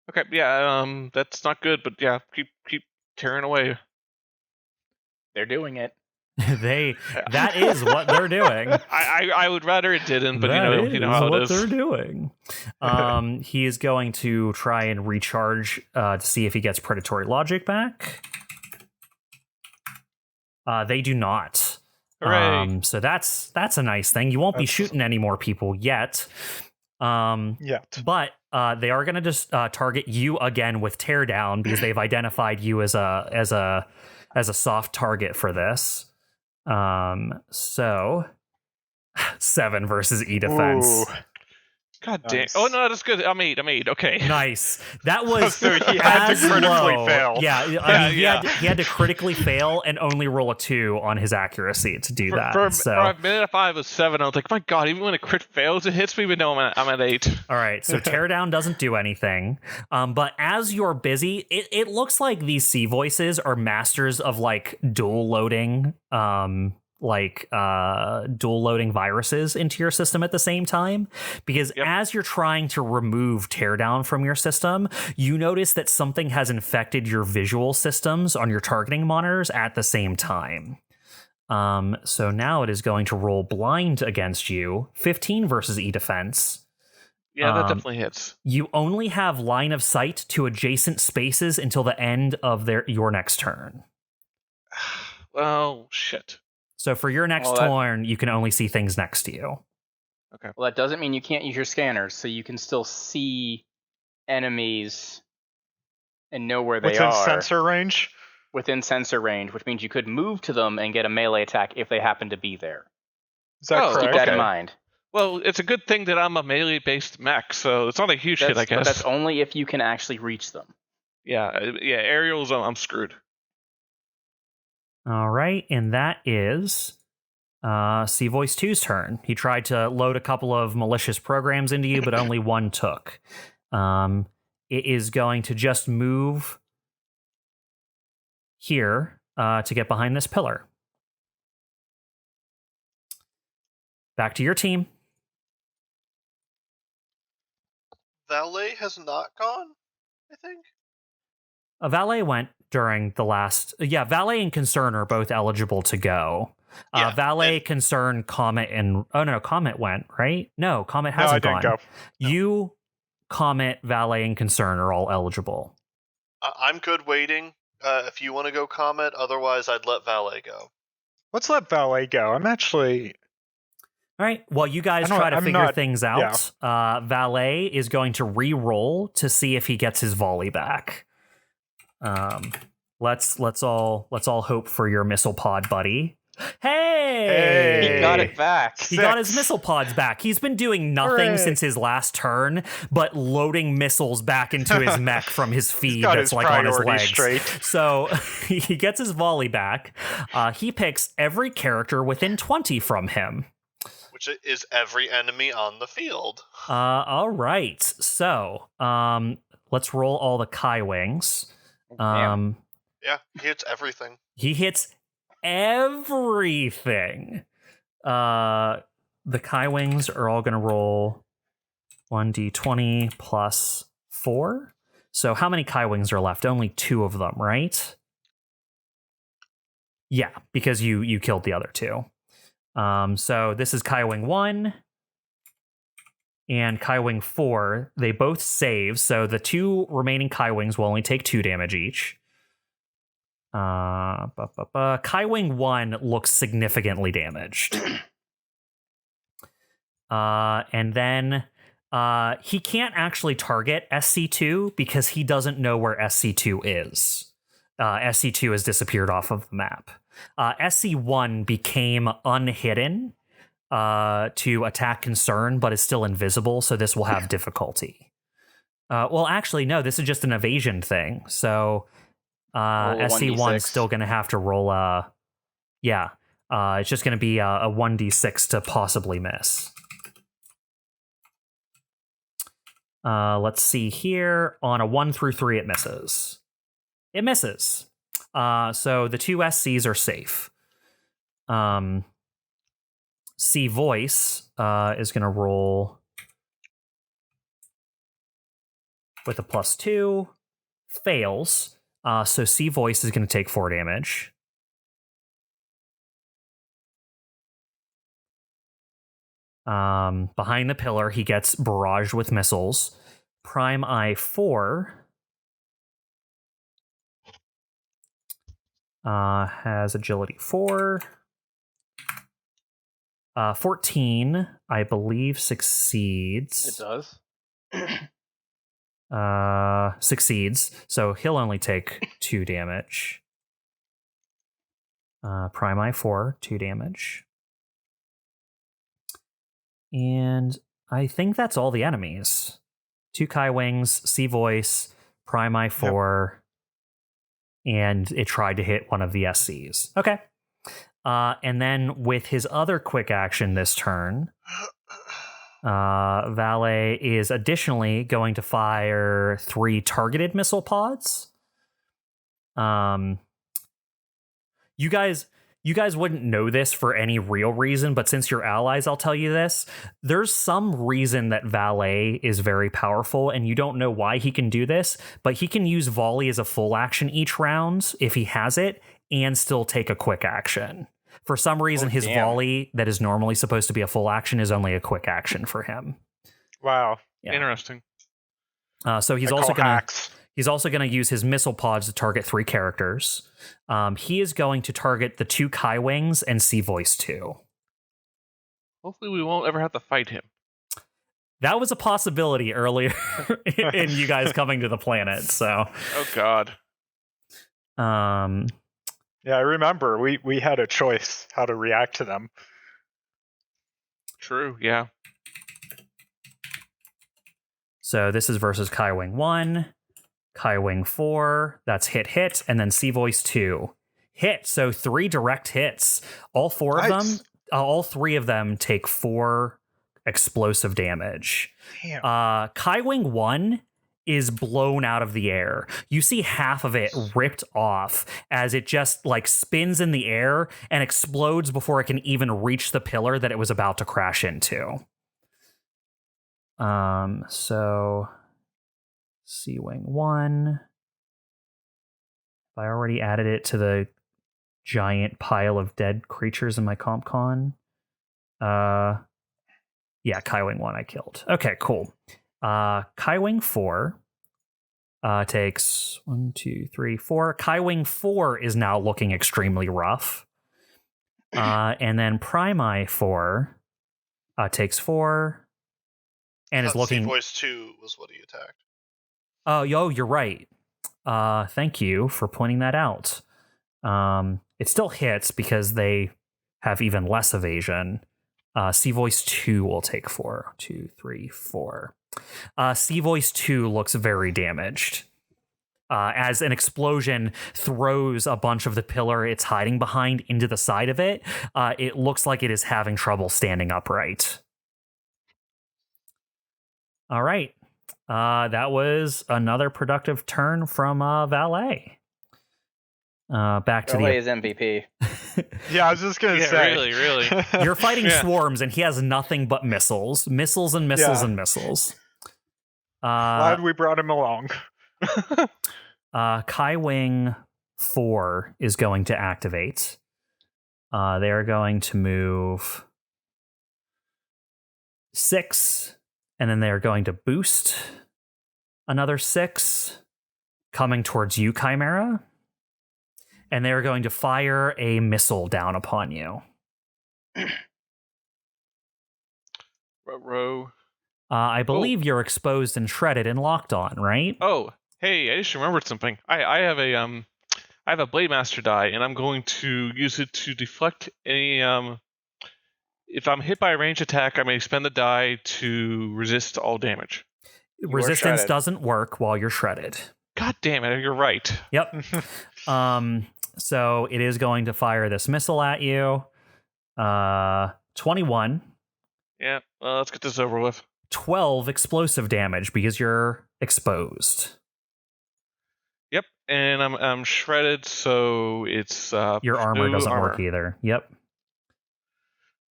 Okay, yeah, that's not good, but yeah, keep tearing away. They're doing it. That is what they're doing. I would rather it didn't, but That you know how what it is. they're doing. He is going to try and recharge to see if he gets predatory logic back. They do not. Hooray. So that's a nice thing. You won't be shooting any more people yet. Yet. But they are going to just target you again with teardown because they've identified you as a soft target for this. So 7 versus E defense. Ooh. God damn. Nice. Oh no, that's good. I'm 8. Okay. Nice. That was So he had to as critically low. fail. Yeah, I mean, he had to critically fail and only roll a 2 on his accuracy to do that. For So, a minute, if I was 7, I was like, my God, even when a crit fails, it hits me. But no, I'm at 8. all right. So teardown doesn't do anything. But as you're busy, it looks like these sea voices are masters of like dual loading viruses into your system at the same time, because as you're trying to remove teardown from your system, you notice that something has infected your visual systems on your targeting monitors at the same time. So now it is going to roll blind against you. 15 versus E defense. Yeah, that definitely hits. You only have line of sight to adjacent spaces until the end of your next turn. Well, shit. So for your next turn, you can only see things next to you. Okay. Well, that doesn't mean you can't use your scanners, so you can still see enemies and know where they are. Within sensor range? Within sensor range, which means you could move to them and get a melee attack if they happen to be there. Is that correct? Keep that in mind. Well, it's a good thing that I'm a melee-based mech, so it's not a huge hit, I guess. But that's only if you can actually reach them. Yeah, aerials, I'm screwed. All right, and that is C-Voice 2's turn. He tried to load a couple of malicious programs into you, but only one took. It is going to just move here to get behind this pillar. Back to your team. Valet has not gone, I think. Valet went during the last... Yeah, Valet and Concern are both eligible to go. Yeah, Valet, Concern, Comet, and... Oh, no, Comet went, right? No, Comet hasn't gone. Go. No. You, Comet, Valet, and Concern are all eligible. I'm good waiting. If you want to go Comet, otherwise I'd let Valet go. Let's let Valet go. I'm actually... All right. Well, you guys try to figure things out. Yeah. Valet is going to re-roll to see if he gets his volley back. Let's all hope for your missile pod, buddy. Hey! He got it back. He got his missile pods back. He's been doing nothing since his last turn, but loading missiles back into his mech from his feed that's like on his legs. Straight. So he gets his volley back. He picks every character within 20 from him. Which is every enemy on the field. All right. So, let's roll all the Kai wings. Yeah, he hits everything. He hits everything. The Kai wings are all going to roll 1d20 plus 4. So how many Kai wings are left? Only 2 of them, right? Yeah, because you killed the other 2. So this is Kai Wing 1 and Kai Wing 4. They both save, so the 2 remaining Kai Wings will only take 2 damage each. Kai Wing 1 looks significantly damaged. And then he can't actually target SC2 because he doesn't know where SC2 is. SC2 has disappeared off of the map. SC1 became unhidden to attack Concern, but is still invisible, so this will have difficulty. Well, actually, no, this is just an evasion thing. So SC1's still going to have to roll it's just going to be a 1d6 to possibly miss. Let's see here. On a 1 through 3, it misses. It misses. So the 2 SCs are safe. C Voice is going to roll with a +2. Fails. So C Voice is going to take 4 damage. Behind the pillar, he gets barraged with missiles. Prime Eye 4 has agility 4. 14, I believe, succeeds. It does. Succeeds, so he'll only take 2 damage. Prime Eye 4, 2 damage. And I think that's all the enemies. 2 Kai Wings, C Voice, Prime Eye 4, and it tried to hit one of the SCs. Okay. And then with his other quick action this turn, Valet is additionally going to fire 3 targeted missile pods. You guys wouldn't know this for any real reason, but since you're allies, I'll tell you this. There's some reason that Valet is very powerful, and you don't know why he can do this, but he can use volley as a full action each round if he has it, and still take a quick action. For some reason, his volley that is normally supposed to be a full action is only a quick action for him. Wow. Yeah. Interesting. So he's I also call gonna hacks. he's also gonna use his missile pods to target 3 characters. He is going to target the 2 Kai Wings and Sea Voice 2. Hopefully, we won't ever have to fight him. That was a possibility earlier in you guys coming to the planet. So, Oh God. Yeah, I remember we had a choice how to react to them. True. Yeah. So this is versus Kai Wing 1, Kai Wing 4, that's hit, and then Sea Voice 2. Hit, so 3 direct hits. All 4 of them, all 3 of them take 4 explosive damage. Damn. Kai Wing 1 is blown out of the air. You see half of it ripped off as it just like spins in the air and explodes before it can even reach the pillar that it was about to crash into. So Sea Wing 1. I already added it to the giant pile of dead creatures in my comp con. Yeah, Kai Wing 1 I killed. Okay, cool. Kai Wing 4 takes 1, 2, 3, 4. Kai Wing 4 is now looking extremely rough. And then Primi 4 takes 4. And is looking. Voice 2 was what he attacked. Oh, you're right. Thank you for pointing that out. It still hits because they have even less evasion. Sea Voice 2 will take 4. 2, 3, 4. Sea Voice 2 looks very damaged. As an explosion throws a bunch of the pillar it's hiding behind into the side of it, it looks like it is having trouble standing upright. All right. That was another productive turn from Valet. Back to Valet is MVP. Yeah, I was just gonna say. Really. You're fighting swarms, and he has nothing but missiles and missiles and missiles. Glad we brought him along. Kai Wing 4 is going to activate. They're going to move 6. And then they're going to boost another 6, coming towards you, Chimera. And they're going to fire a missile down upon you. Row. I believe you're exposed and shredded and locked on, right? Oh, hey, I just remembered something. I have a Blade Master die, and I'm going to use it to deflect any if I'm hit by a ranged attack, I may spend the die to resist all damage. Resistance doesn't work while you're shredded. God damn it, you're right. Yep. So it is going to fire this missile at you. 21. Yeah, well, let's get this over with. 12 explosive damage because you're exposed. Yep, and I'm shredded, so it's your armor doesn't work either. Yep.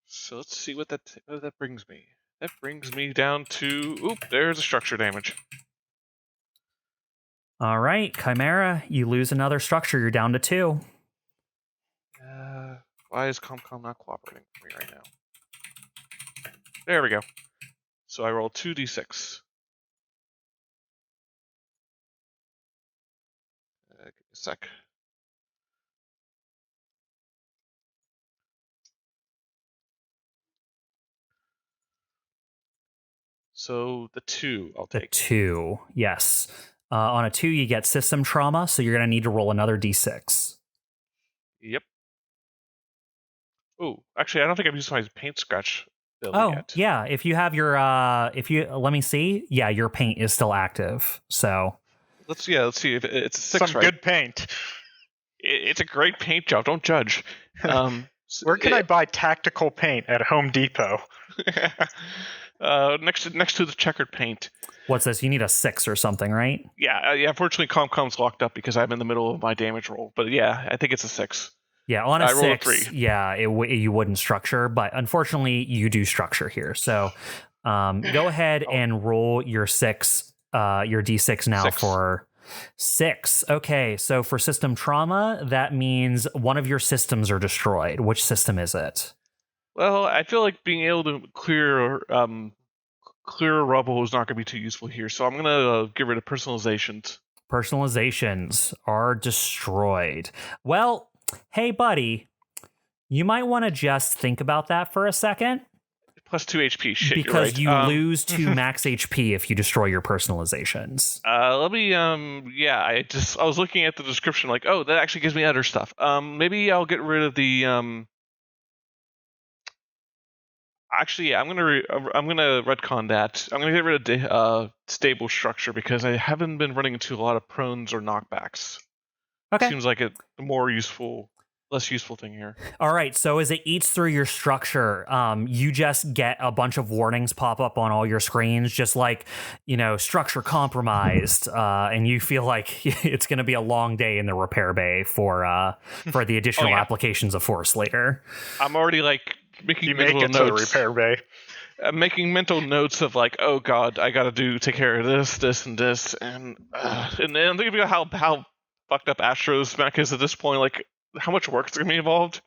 So let's see what that brings me. That brings me down to... Oop, there's a structure damage. All right, Chimera, you lose another structure. You're down to 2. Why is ComCom not cooperating with me right now? There we go. So I roll 2d6. Give me a sec. So the 2 I'll take. The 2, yes. On a 2, you get system trauma, so you're going to need to roll another d6. Yep. Oh, actually, I don't think I've used my paint scratch ability yet. Yeah. If you have your, let me see. Yeah, your paint is still active. So let's see if it's a 6. Some good paint. It's a great paint job. Don't judge. Where can I buy tactical paint at Home Depot? Next to the checkered paint. What's this? You need a 6 or something, right? Yeah. Unfortunately, ComCom's locked up because I'm in the middle of my damage roll. But yeah, I think it's a 6. Yeah, on a 6, 3. Yeah, you wouldn't structure, but unfortunately, you do structure here. So go ahead and roll your 6, your d6 now 6. for 6. Okay, so for system trauma, that means one of your systems are destroyed. Which system is it? Well, I feel like being able to clear clear rubble is not going to be too useful here, so I'm going to get rid of personalizations. Personalizations are destroyed. Well, hey, buddy, you might want to just think about that for a second. Plus 2 HP. Shit, because you're right. you lose 2 max HP if you destroy your personalizations. Let me, I was looking at the description like, oh, that actually gives me other stuff. Maybe I'll get rid of the, Actually, yeah, I'm gonna retcon that. I'm gonna get rid of the stable structure because I haven't been running into a lot of prones or knockbacks. Okay. Seems like a less useful thing here. All right, so as it eats through your structure, you just get a bunch of warnings pop up on all your screens, just like, structure compromised, and you feel like it's going to be a long day in the repair bay for the additional applications of Force later. I'm already making you make it notes. to the repair bay. I'm making mental notes of oh god, I got to take care of this, and this, and then think about how fucked up Astro's mech is at this point. How much work is going to be involved?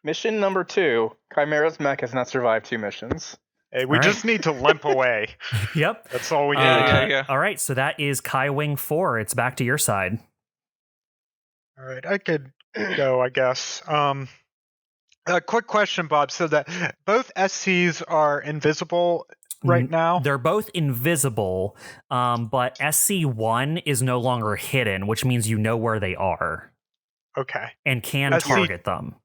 Mission number 2. Chimera's mech has not survived 2 missions. Hey, we just need to limp away. Yep. That's all we need. Yeah. All right, so that is Kai Wing 4. It's back to your side. All right, I could go, I guess. A quick question, Bob. So that both SCs are invisible right now? They're both invisible, but SC1 is no longer hidden, which means you know where they are. Okay. And can target them.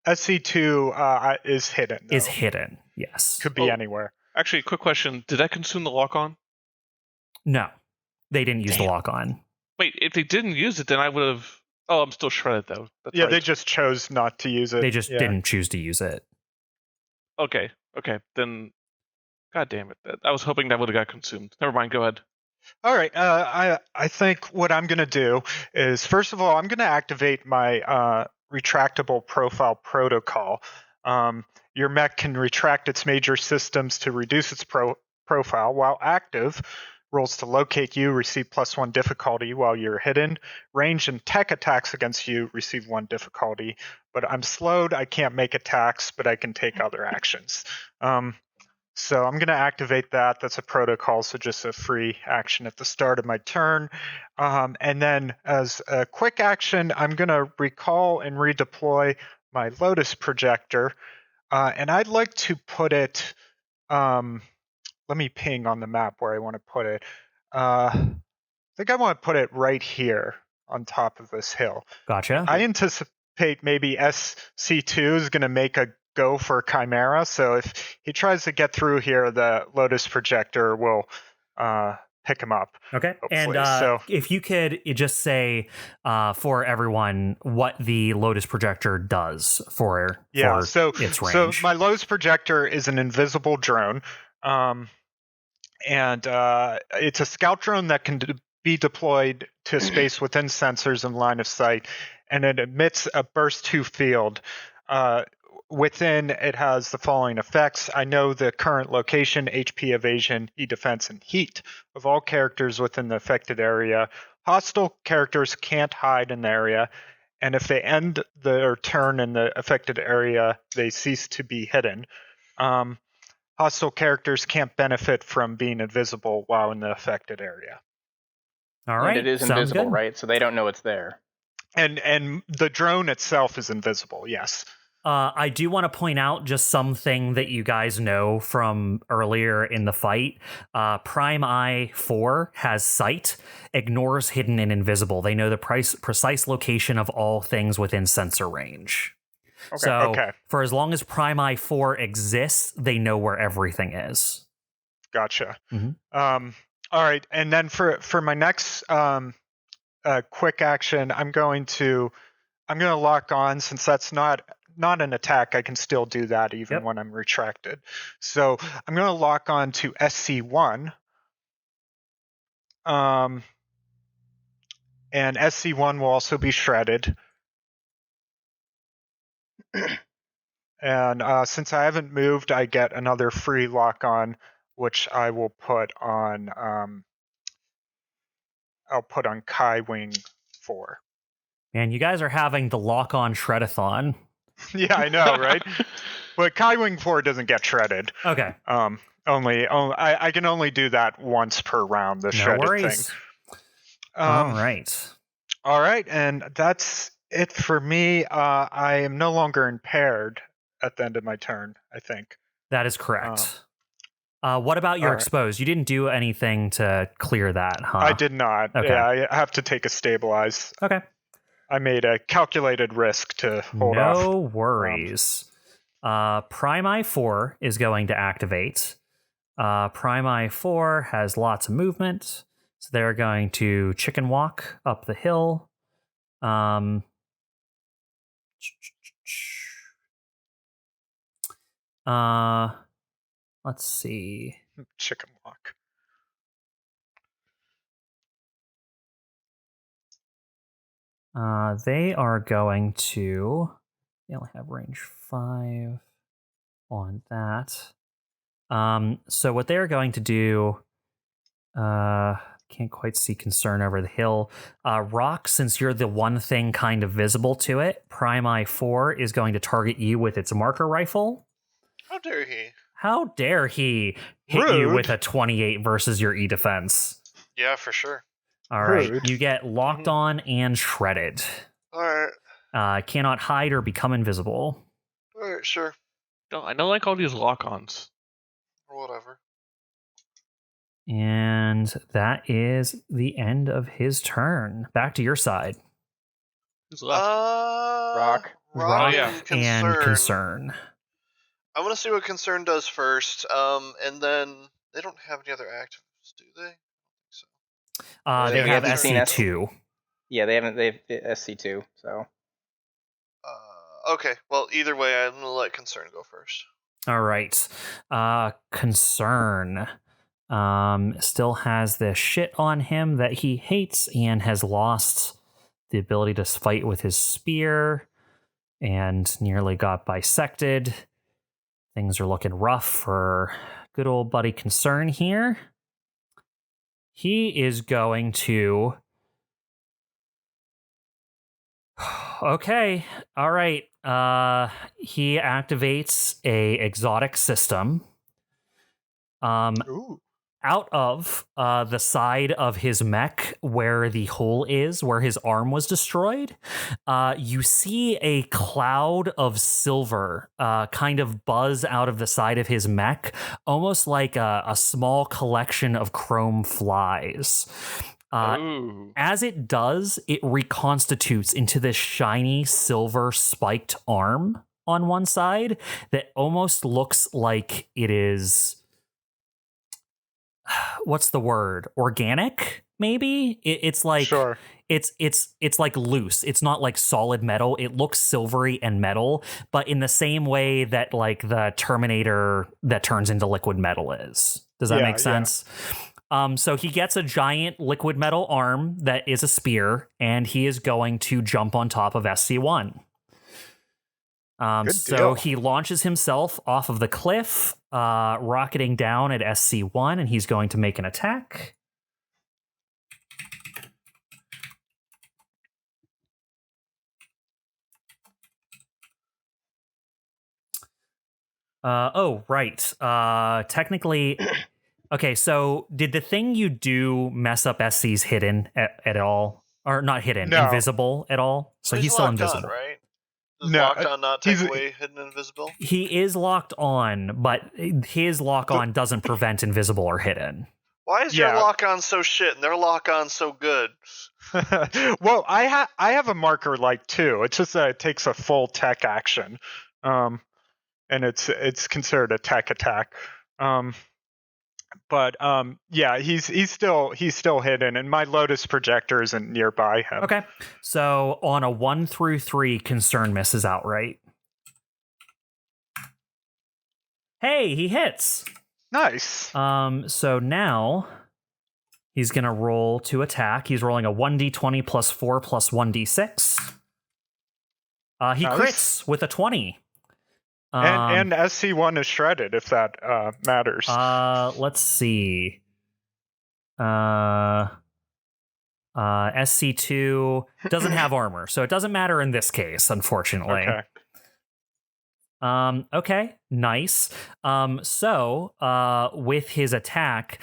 SC2 is hidden, though. Is hidden, yes. Could be anywhere. Actually, quick question. Did that consume the lock-on? No. They didn't use the lock-on. Wait, if they didn't use it, then I would have... Oh, I'm still shredded, though. That's right. They just chose not to use it. They just didn't choose to use it. Okay, then... God damn it. I was hoping that would have got consumed. Never mind, go ahead. All right, I think what I'm going to do is, first of all, I'm going to activate my retractable profile protocol. Your mech can retract its major systems to reduce its profile. While active, rolls to locate you receive +1 difficulty while you're hidden. Range and tech attacks against you receive 1 difficulty. But I'm slowed, I can't make attacks, but I can take other actions. So I'm going to activate that. That's a protocol, so just a free action at the start of my turn. And then as a quick action, I'm going to recall and redeploy my Lotus projector. And I'd like to put it... let me ping on the map where I want to put it. I think I want to put it right here on top of this hill. Gotcha. I anticipate maybe SC2 is going to make a go for Chimera. So if he tries to get through here, the Lotus projector will pick him up. Okay. Hopefully. And if you could just say for everyone what the Lotus projector does for its range. So my Lotus projector is an invisible drone. And it's a scout drone that can be deployed to space within sensors in line of sight, and it emits a burst 2 field. Within, it has the following effects. I know the current location, HP, evasion, E-defense, and heat of all characters within the affected area. Hostile characters can't hide in the area, and if they end their turn in the affected area, they cease to be hidden. Hostile characters can't benefit from being invisible while in the affected area. All right. And it is invisible, right? So they don't know it's there. And the drone itself is invisible, yes. I do want to point out just something that you guys know from earlier in the fight. Prime Eye 4 has sight, ignores hidden and invisible. They know the precise location of all things within sensor range. For as long as Prime Eye 4 exists, they know where everything is. Gotcha. Mm-hmm. All right, and then for my next quick action, I'm going to lock on, since that's not an attack. I can still do that even when I'm retracted. So I'm going to lock on to SC1. And SC1 will also be shredded. And since I haven't moved, I get another free lock on, which I will put on. I'll put on Kai Wing 4. And you guys are having the lock on shredathon. Yeah, I know, right? But Kai Wing 4 doesn't get shredded. Okay. I can only do that once per round. The No shredded worries. thing. All right. All right, and that's it for me. I am no longer impaired at the end of my turn, I think. That is correct. What about your all right. exposed? You didn't do anything to clear that, huh? I did not. Okay. Yeah, I have to take a stabilize. Okay. I made a calculated risk to hold off. No worries. Primi 4 is going to activate. Primi 4 has lots of movement, so they're going to chicken walk up the hill. Let's see. Chicken walk. They are going to. They only have range 5 on that. So what they're going to do. Can't quite see concern over the hill. Rock, since you're the one thing kind of visible to it, Primi 4 is going to target you with its marker rifle. How dare he? How dare he hit you with a 28 versus your E defense? Yeah, for sure. All right, you get locked on and shredded. All right. Cannot hide or become invisible. All right, sure. No, I don't like all these lock-ons. Or whatever. And that is the end of his turn. Back to your side. Who's left? Rock. Rock yeah. and Concern. I want to see what Concern does first. And then they don't have any other actives, do they? They have haven't seen SC2. Yeah, they have SC2, so. Okay, well, either way, I'm going to let Concern go first. All right. Concern still has this shit on him that he hates and has lost the ability to fight with his spear and nearly got bisected. Things are looking rough for good old buddy Concern here. He is going to... Okay, all right. He activates a exotic system. Ooh. Out of the side of his mech where the hole is, where his arm was destroyed, you see a cloud of silver kind of buzz out of the side of his mech, almost like a small collection of chrome flies. As it does, it reconstitutes into this shiny silver spiked arm on one side that almost looks like it is... What's the word? Organic, maybe? It's like... Sure. It's like loose. It's not like solid metal. It looks silvery and metal, but in the same way that like the Terminator that turns into liquid metal is. Does that make sense? So he gets a giant liquid metal arm that is a spear, and he is going to jump on top of SC1. So he launches himself off of the cliff, rocketing down at SC1, and he's going to make an attack. Technically... Okay, so did the thing you do mess up SC's hidden at all? Or not hidden, No. Invisible at all? So he's still locked invisible. on, right? Does No, locked on not take he's- away hidden invisible? He is locked on, but his lock on doesn't prevent invisible or hidden. Why is Yeah. your lock on so shit and their lock on so good? Well, I have a marker like too. It's just that it takes a full tech action, and it's considered a tech attack. But yeah, he's still hidden, and my Lotus projector isn't nearby him. Okay, so on a 1 through 3, Concern misses outright. Hey, he hits. Nice. So now he's gonna roll to attack. He's rolling a 1d20 plus 4 plus 1d6. He Nice. crits with a 20. And SC1 is shredded, if that matters. Let's see. SC2 doesn't have armor, so it doesn't matter in this case, unfortunately. Okay. Okay, nice. So with his attack,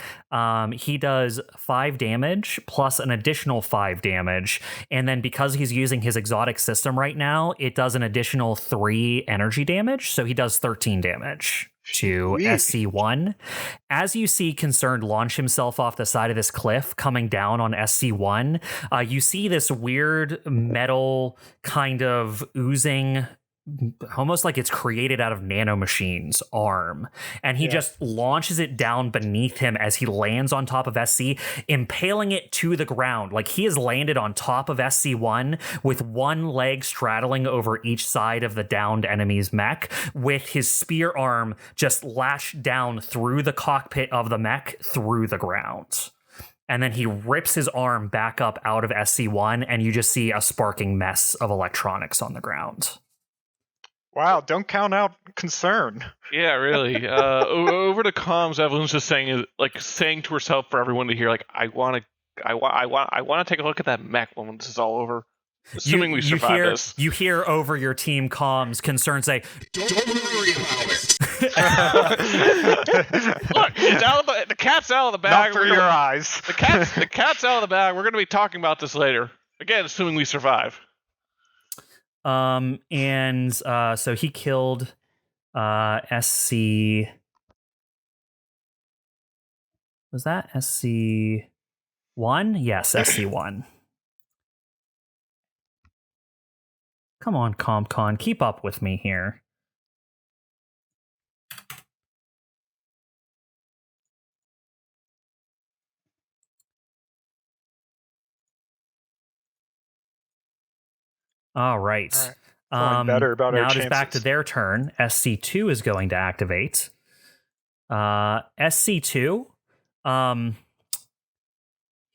he does 5 damage plus an additional 5 damage. And then because he's using his exotic system right now, it does an additional 3 energy damage. So he does 13 damage to Sweet. SC1. As you see Concerned launch himself off the side of this cliff, coming down on SC1, you see this weird metal kind of oozing, almost like it's created out of nanomachines, arm, and he just launches it down beneath him as he lands on top of SC, impaling it to the ground. Like he has landed on top of SC1 with one leg straddling over each side of the downed enemy's mech, with his spear arm just lashed down through the cockpit of the mech through the ground. And then he rips his arm back up out of SC1, and you just see a sparking mess of electronics on the ground. Wow, don't count out Concern. Yeah, really. Over to comms, Eveline's just saying to herself for everyone to hear, like, I want to take a look at that mech when this is all over. Assuming we survive this. You hear over your team comms Concern say, "Don't worry about it." Look, it's out of the cat's out of the bag. Not for your eyes. The cat's out of the bag. We're going to be talking about this later. Again, assuming we survive. So he killed SC. Was that SC1? Yes, SC1. Come on, CompCon, keep up with me here. All right. Feeling better about our now it is chances. back to their turn. SC2 is going to activate. SC2,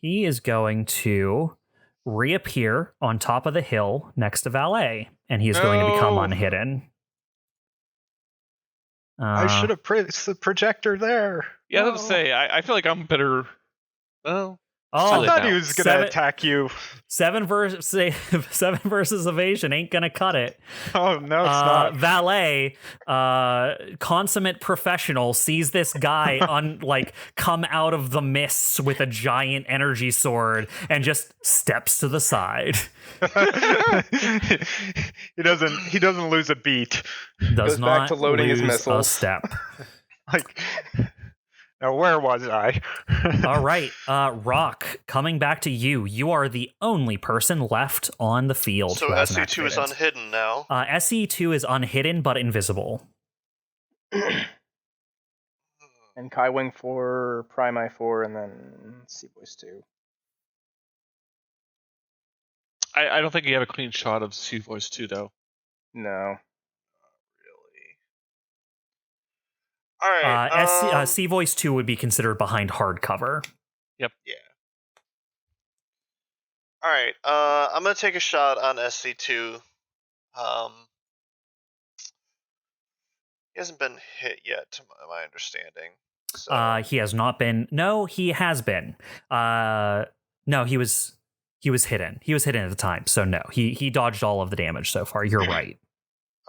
he is going to reappear on top of the hill next to Valet, and he is going to become unhidden. I should have placed the projector there. Yeah, I was going to say, I feel like I'm better. Well, I thought he was going to attack you. 7 versus evasion ain't gonna cut it. Oh, no, it's not. Valet, consummate professional, sees this guy come out of the mists with a giant energy sword and just steps to the side. He doesn't lose a beat. Does Goes not back to loading his lose a missiles. step. Now, where was I? All right, Rock, coming back to you. You are the only person left on the field. So SC2 is unhidden now. SC2 is unhidden but invisible. And Kai Wing 4, Primi 4, and then Sea Boys 2. I don't think you have a clean shot of Sea Voice 2, though. No. All right. Sea Voice 2 would be considered behind hard cover. Yep. Yeah. All right. I'm gonna take a shot on SC2. He hasn't been hit yet, to my understanding. So. He has not been. No, he has been. No, he was hidden. He was hidden at the time, so no, he dodged all of the damage so far. You're right.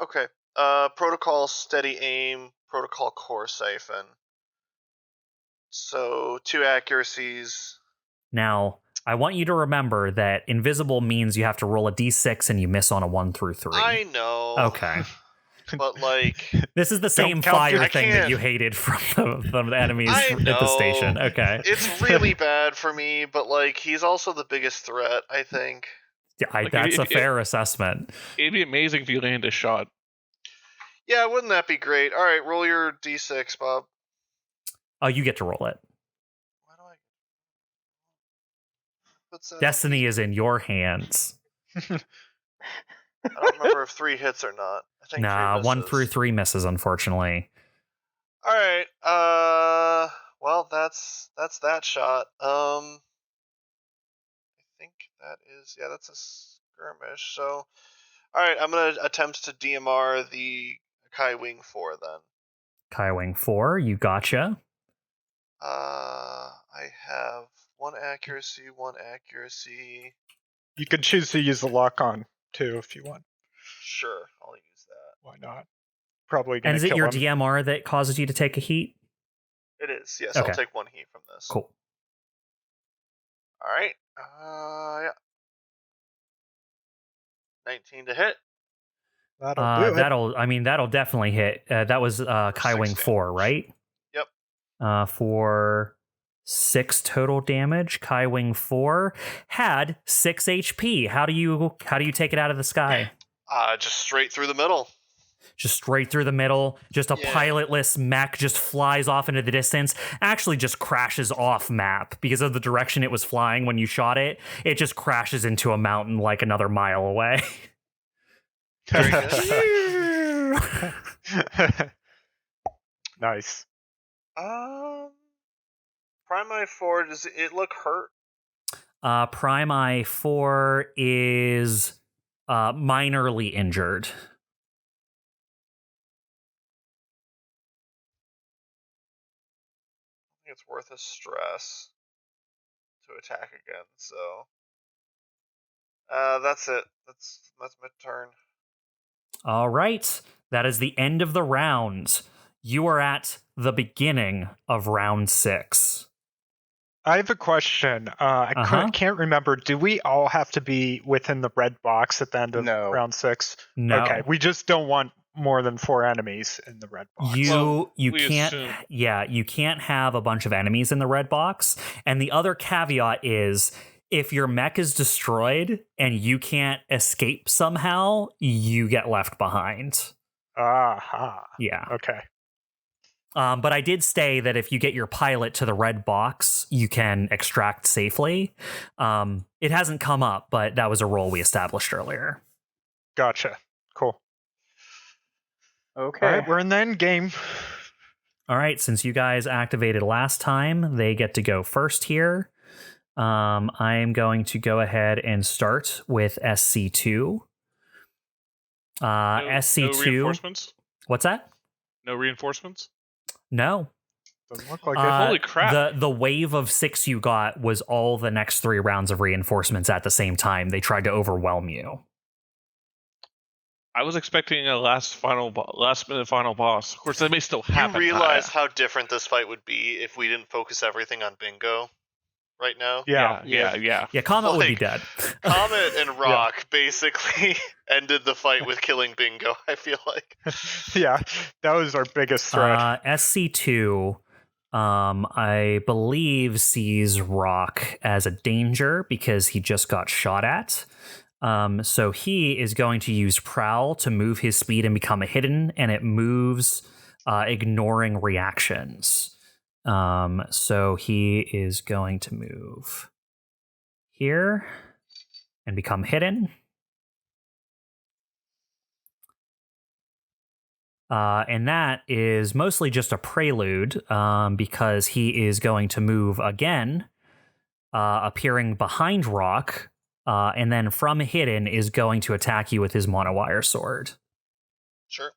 Okay. Protocol steady aim. Protocol core siphon. So 2 accuracies. Now, I want you to remember that invisible means you have to roll a d6 and you miss on a 1 through 3. I know. Okay. But this is the same fire thing that you hated from the enemies at the station. Okay. It's really bad for me, but he's also the biggest threat, I think. Yeah, that's a fair assessment. It'd be amazing if you land a shot. Yeah, wouldn't that be great? All right, roll your d6, Bob. Oh, you get to roll it. Why do I? What's that? Destiny is in your hands. I don't remember if 3 hits or not. I think 1 through 3 misses, unfortunately. All right. Well, that's that shot. I think that's a skirmish. So, all right, I'm gonna attempt to DMR the Kai Wing 4 then. Kai Wing 4, you gotcha. I have 1 accuracy, 1 accuracy. You can choose to use the lock-on, too, if you want. Sure, I'll use that. Why not? probably And going is to it kill your him. DMR that causes you to take a heat? It is, yes. Okay. I'll take 1 heat from this. Cool. All right. Yeah. 19 to hit. That'll do it. That'll definitely hit. That was Kai Wing 6 4, damage. right? Yep. For 6 total damage. Kai Wing 4 had 6 HP. How do you take it out of the sky? Just straight through the middle. Just straight through the middle. Just a Yeah. pilotless mech just flies off into the distance. Actually just crashes off map because of the direction it was flying when you shot it. It just crashes into a mountain like another mile away. Very good. Nice. Prime Eye 4, does it look hurt? Prime Eye 4 is minorly injured. I think it's worth a stress to attack again, so that's it. That's my turn. All right. That is the end of the round. You are at the beginning of round 6. I have a question. I can't remember. Do we all have to be within the red box at the end of No. round 6? No. Okay, we just don't want more than 4 enemies in the red box. You we can't assume. you can't have a bunch of enemies in the red box. And the other caveat is if your mech is destroyed and you can't escape somehow, you get left behind. Aha. Yeah. Okay. But I did say that if you get your pilot to the red box, you can extract safely. It hasn't come up, but that was a role we established earlier. Gotcha. Cool. Okay. All right, we're in the end game. All right, since you guys activated last time, they get to go first here. I am going to go ahead and start with SC2. No SC2. reinforcements? What's that? No reinforcements? No. Doesn't look like it. Holy crap. The wave of 6 you got was all the next 3 rounds of reinforcements at the same time. They tried to overwhelm you. I was expecting a last minute final boss. Of course, that may still happen. You realize how different this fight would be if we didn't focus everything on Bingo right now? Yeah. Yeah, Comet would be Like, dead. Comet and Rock basically ended the fight with killing Bingo, I feel like. Yeah, that was our biggest threat. SC2, I believe, sees Rock as a danger because he just got shot at. So he is going to use Prowl to move his speed and become a hidden, and it moves ignoring reactions. So he is going to move here and become hidden. And that is mostly just a prelude, because he is going to move again, appearing behind Rock, and then from hidden is going to attack you with his monowire sword. Sure.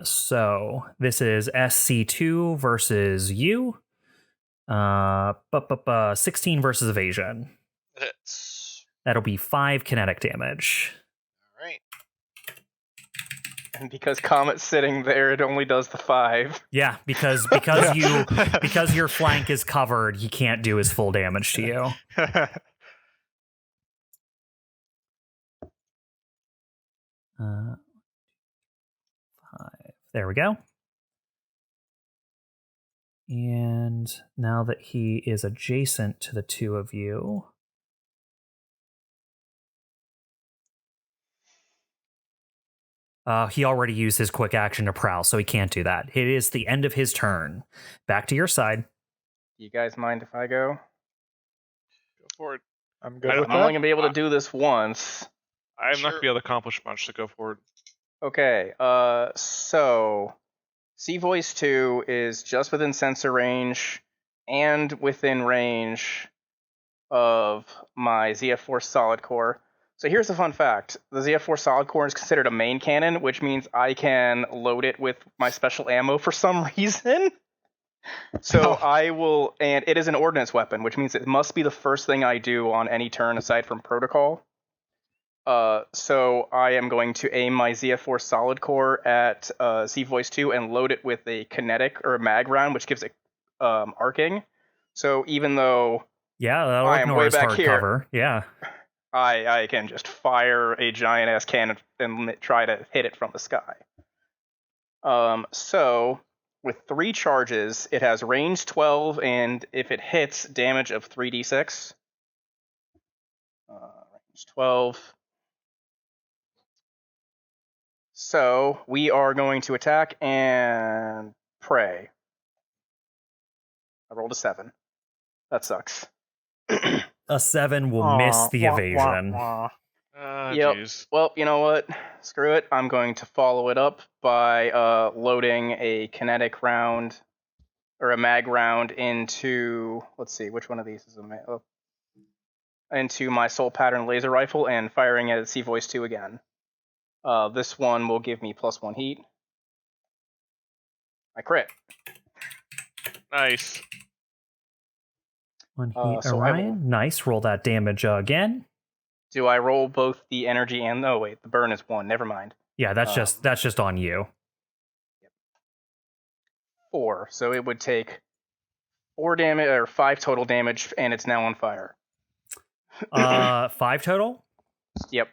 So this is SC2 versus you. 16 versus evasion. It hits. That'll be 5 kinetic damage. All right. And because Comet's sitting there, it only does the 5. Yeah, because your flank is covered, he can't do his full damage to you. 5. There we go. And now that he is adjacent to the two of you, he already used his quick action to prowl, so he can't do that. It is the end of his turn. Back to your side. You guys mind if I go? Go for it. I'm good I'm with I'm only that. going to be able to do this once. I'm not Sure. going to be able to accomplish much, so go for it. Okay, so C-Voice 2 is just within sensor range and within range of my ZF-4 solid core. So here's the fun fact. The ZF-4 solid core is considered a main cannon, which means I can load it with my special ammo for some reason. So I will, and it is an ordnance weapon, which means it must be the first thing I do on any turn aside from protocol. So I am going to aim my ZF4 solid core at Z-Voice 2 and load it with a kinetic or a mag round, which gives it arcing. So even though that'll I am ignore way his back hard here, cover. Yeah. I can just fire a giant ass cannon and try to hit it from the sky. So with 3 charges, it has range 12, and if it hits, damage of 3d6. Range 12. So we are going to attack and pray. I rolled a 7. That sucks. A 7 will miss the evasion. Yep. Jeez. Well, you know what? Screw it. I'm going to follow it up by loading a kinetic round or a mag round into, let's see, which one of these is a mag? Oh, into my soul pattern laser rifle and firing at C-Voice 2 again. This one will give me +1 heat. I crit. Nice. 1 heat, So Orion. Nice. Roll that damage again. Do I roll both the energy and the burn is 1. Never mind. Yeah, that's just on you. 4. So it would take 4 damage or 5 total damage, and it's now on fire. 5 total? Yep.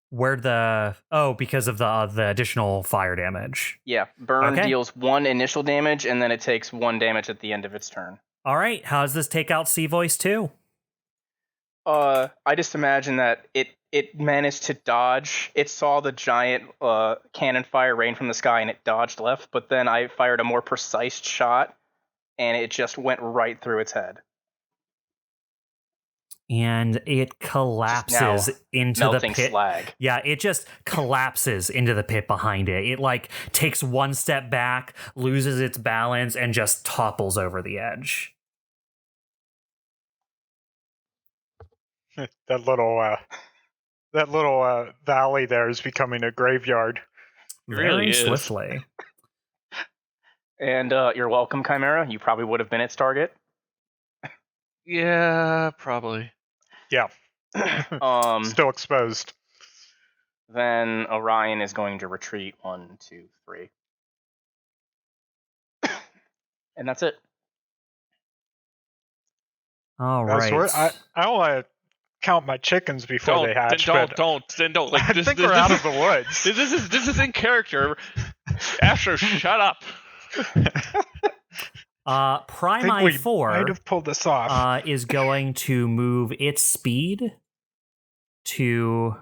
Because of the additional fire damage. Yeah. Burn Okay. deals 1 initial damage, and then it takes 1 damage at the end of its turn. All right. How does this take out C-Voice 2? I just imagine that it managed to dodge. It saw the giant cannon fire rain from the sky, and it dodged left. But then I fired a more precise shot, and it just went right through its head. And it collapses into the melting pit. slag. Yeah, it just collapses into the pit behind it. It like takes 1 step back, loses its balance, and just topples over the edge. That little valley there is becoming a graveyard. It really Very is. swiftly. And you're welcome, Chimera. You probably would have been its target. Yeah, probably. Yeah. Still exposed. Then Orion is going to retreat 1, 2, 3. And that's it. All That's right. what- I don't want to count my chickens before they hatch. Don't. Like, I this, think this, we're this out is, of the woods. This is in character. Astro, shut up. I think Prime we I4 might have pulled this off. is going to move its speed to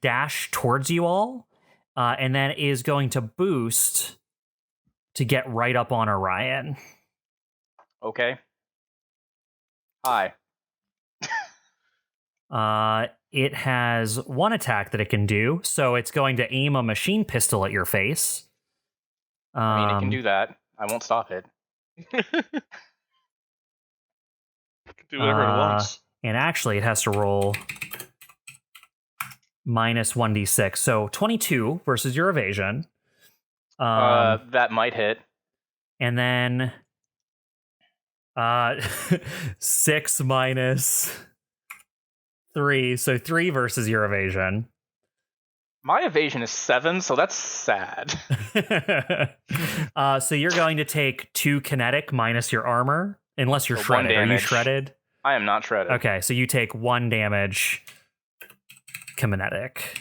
dash towards you all, and then is going to boost to get right up on Orion. Okay. Hi. It has 1 attack that it can do, so it's going to aim a machine pistol at your face. I mean, it can do that. I won't stop it. Do whatever it wants. And actually, it has to roll minus 1d6. So 22 versus your evasion. That might hit. And then 6 minus 3. So 3 versus your evasion. My evasion is 7, so that's sad. So you're going to take 2 kinetic minus your armor, unless you're So 1 shredded. Are you damage. shredded? I am not shredded. Okay, so you take 1 damage kinetic.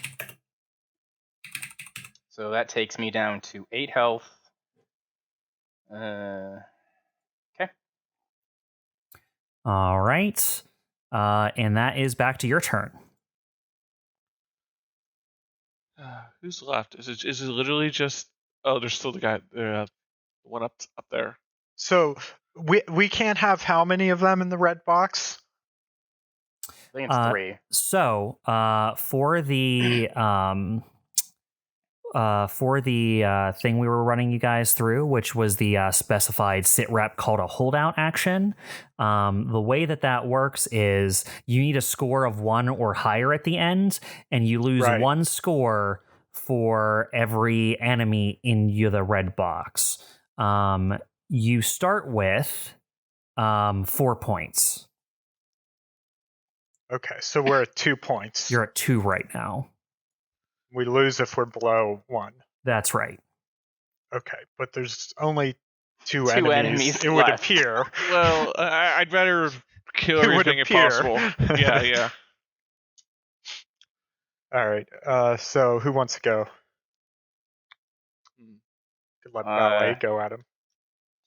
So that takes me down to 8 health. Okay. All right. And that is back to your turn. Who's left? Is it literally just? Oh, there's still the guy. The one up there. So we can't have how many of them in the red box? I think it's 3. So for the thing we were running you guys through, which was the specified sit rep called a holdout action, the way that works is you need a score of 1 or higher at the end, and you lose 1 score for every enemy in the red box. You start with 4 points. Okay, so we're at 2 points. You're at 2 right now. We lose if we're below 1. That's right. Okay, but there's only two enemies it would left. appear. Well, I'd rather kill It would everything if appear. possible. Yeah. All right, so who wants to go? Could let Valet go at him.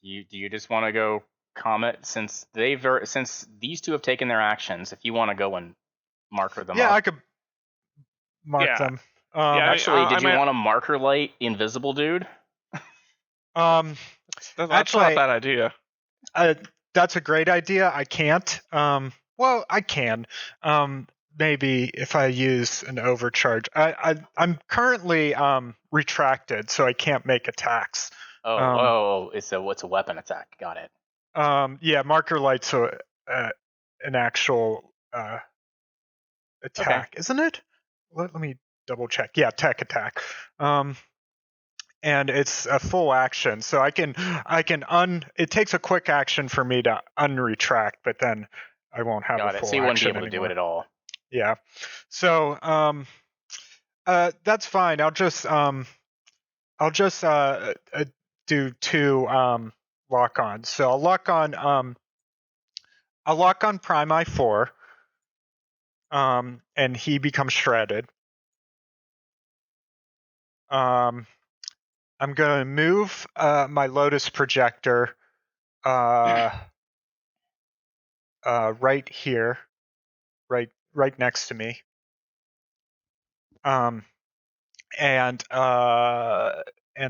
Do you just want to go Comet since since these two have taken their actions? If you want to go and marker them Yeah, up. I could mark them. Actually, did you want to marker light invisible dude? That's Actually, not a bad idea. That's a great idea. I can't. Well, I can. Maybe if I use an overcharge. I'm currently retracted, so I can't make attacks. It's a weapon attack. Got it. Yeah, marker light's an actual attack, isn't it? Let me double check. Yeah, tech attack. And it's a full action, so I can it takes a quick action for me to unretract, but then I won't have a full action. So you wouldn't be able to anymore. do it at all. Yeah. So that's fine. I'll just do 2 lock-ons. So I'll lock on Primi 4. And he becomes shredded. I'm gonna move my Lotus projector right here, right next to me. And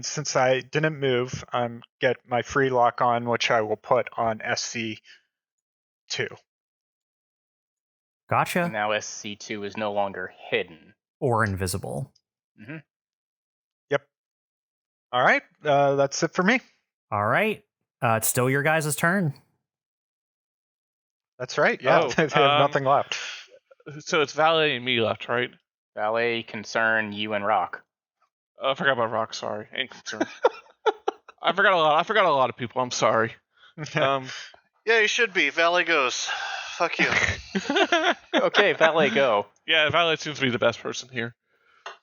since I didn't move, get my free lock on, which I will put on SC2. Gotcha. Now SC2 is no longer hidden or invisible. Mm-hmm. Yep. All right. That's it for me. All right. It's still your guys' turn. That's right. Yeah. They have nothing left. So it's Valet and me left, right? Valet, Concern, you, and Rock. I forgot about Rock. Sorry, and Concern. I forgot a lot of people. I'm sorry. Yeah, you should be. Valet goes. Fuck you. Okay, Valet, go. Yeah, Valet seems to be the best person here.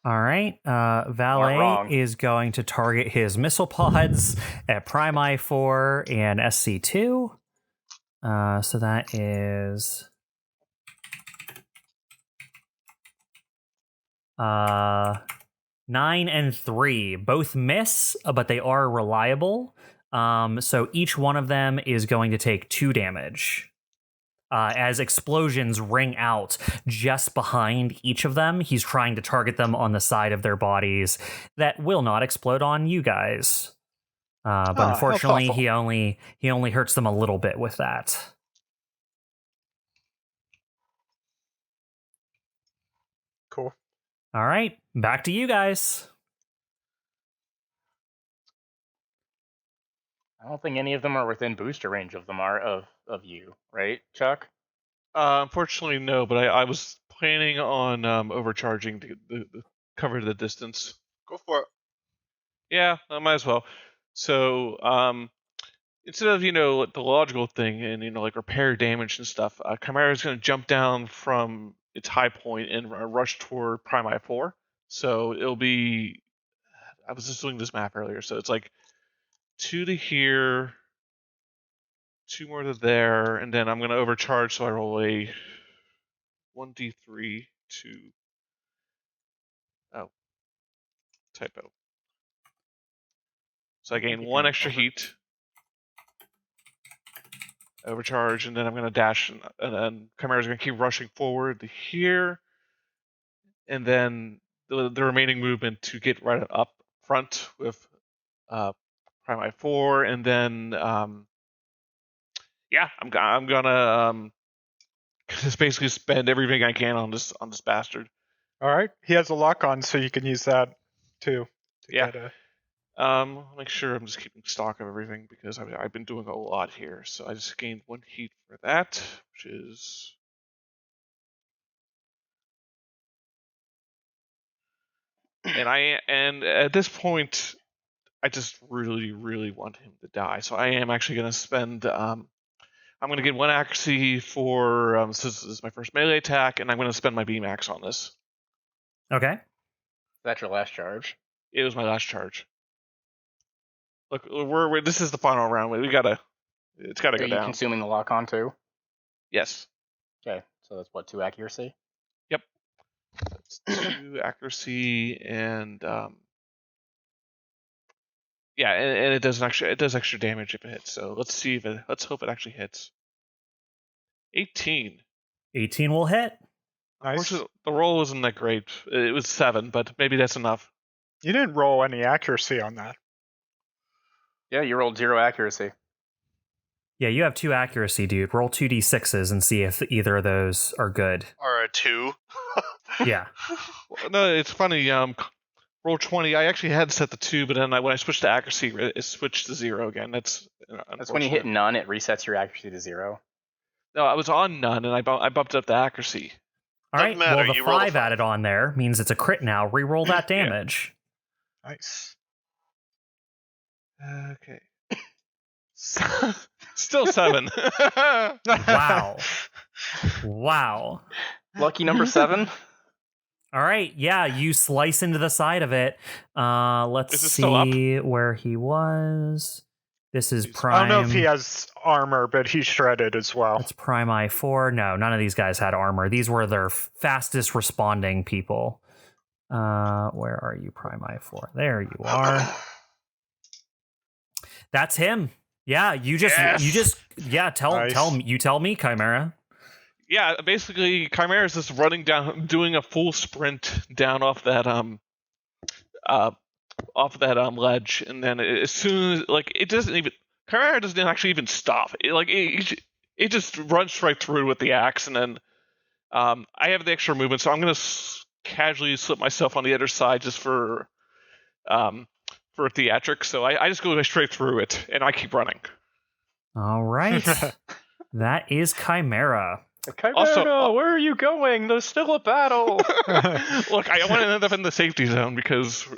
All right. Valet is going to target his missile pods at Primi 4 and SC2. So that is 9 and 3. Both miss, but they are reliable. So each one of them is going to take 2 damage. As explosions ring out just behind each of them, he's trying to target them on the side of their bodies that will not explode on you guys. But unfortunately, he only hurts them a little bit with that. Cool. All right, back to you guys. I don't think any of them are within booster range of them of you, right, Chuck? Unfortunately, no. But I was planning on overcharging to cover the distance. Go for it. Yeah, I might as well. So instead of the logical thing and like repair damage and stuff, CHIMERA is going to jump down from its high point and rush toward Primi 4. So it'll be. I was just doing this map earlier, so it's like 2 to here, 2 more to there, and then I'm going to overcharge, so I roll a 1d3 to... Oh. Typo. So I gain 1 extra heat. Overcharge, and then I'm going to dash, and then CHIMERA's going to keep rushing forward to here, and then the remaining movement to get right up front with Primi 4, and then I'm gonna just basically spend everything I can on this bastard. All right, he has a lock on, so you can use that too. I'll make sure I'm just keeping stock of everything because I've been doing a lot here. So I just gained 1 heat for that, which is. And at this point, I just really, really want him to die. So I am actually going to spend I'm going to get 1 accuracy for this is my first melee attack, and I'm going to spend my beam axe on this. Okay. That's your last charge. It was my last charge. Look, this is the final round. It's got to Are go you down. consuming the lock on too? Yes. Okay, so that's what, 2 accuracy? Yep. That's 2 accuracy and yeah, and it does extra damage if it hits. So let's hope it actually hits. 18. 18 will hit. Nice. The roll wasn't that great. It was 7, but maybe that's enough. You didn't roll any accuracy on that. Yeah, you rolled 0 accuracy. Yeah, you have 2 accuracy, dude. Roll 2d6s and see if either of those are good. Or a 2. Yeah. No, it's funny. Roll 20. I actually had set the 2, but then when I switched to accuracy, it switched to 0 again. That's when you hit none, it resets your accuracy to 0. No, I was on none, and I bumped up the accuracy. All right. Doesn't matter, Well, the you roll a 5 added on there means it's a crit now. Reroll that damage. Nice. Okay. Still 7. Wow. Wow. Lucky number 7? All right. Yeah, you slice into the side of it. Let's Is it still up? see where he was. This is I prime. don't know if he has armor, but he's shredded as well. That's prime I4. No, none of these guys had armor. These were their fastest responding people. Where are you, prime I4? There you are. That's him. Yeah, you just tell me, Chimera. Yeah, basically, Chimera is just running down, doing a full sprint down off that ledge, and then as soon as Chimera doesn't actually even stop. It just runs right through with the axe, and then I have the extra movement, so I'm gonna casually slip myself on the other side just for theatrics. So I just go straight through it, and I keep running. All right. That is Chimera. Chimera, Also- where are you going? There's still a battle. Look, I want to end up in the safety zone because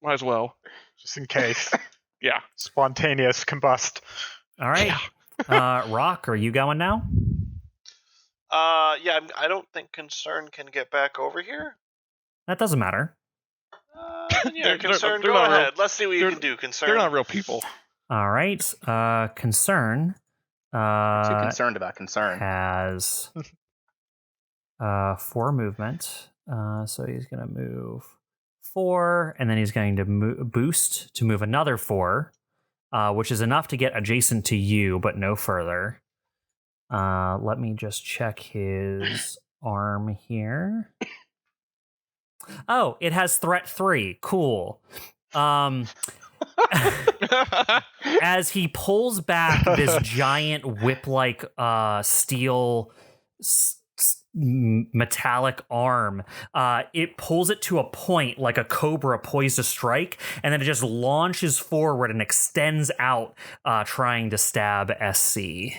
might as well. Just in case. Yeah. Spontaneous combust. All right. Rock, are you going now? Yeah, I don't think Concern can get back over here. That doesn't matter. Yeah, Concern, they're go not real- ahead. Let's see what you can do, Concern. They're not real people. All right. Concern. Too concerned about concern. Has 4 movement. So he's going to move 4, and then he's going to boost to move another 4, which is enough to get adjacent to you, but no further. Let me just check his arm here. Oh, it has threat 3. Cool. As he pulls back this giant whip-like steel metallic arm, it pulls it to a point like a cobra poised to strike, and then it just launches forward and extends out, trying to stab SC.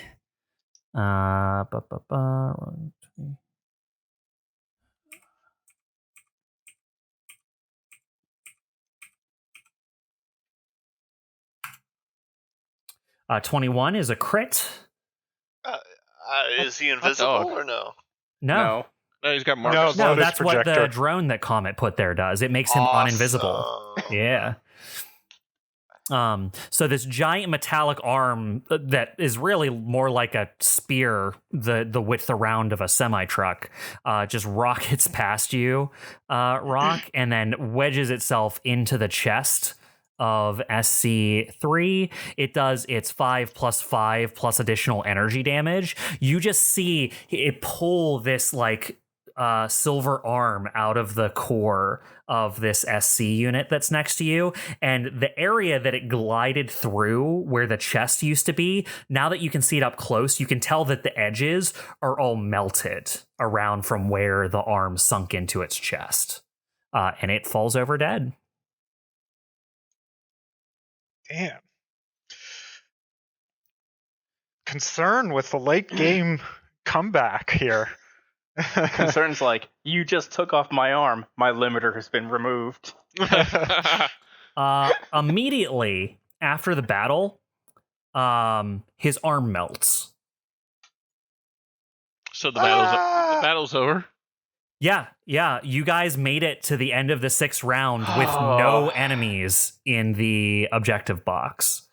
21 is a crit. Is he invisible or no? No, He's got Marcus. no, Lotus that's what the projector. drone that COMET put there does. It makes him uninvisible. Yeah. So this giant metallic arm that is really more like a spear, the width around of a semi-truck, just rockets past you, Rock, and then wedges itself into the chest of SC3. It does its 5+5 plus additional energy damage. You just see it pull this like silver arm out of the core of this SC unit that's next to you, and the area that it glided through where the chest used to be, now that you can see it up close, you can tell that the edges are all melted around from where the arm sunk into its chest, and it falls over dead. Damn. Concern with the late game comeback here. Concern's like, you just took off my arm. My limiter has been removed. Immediately after the battle, his arm melts. So the battle's over. Yeah. You guys made it to the end of the 6th round with no enemies in the objective box.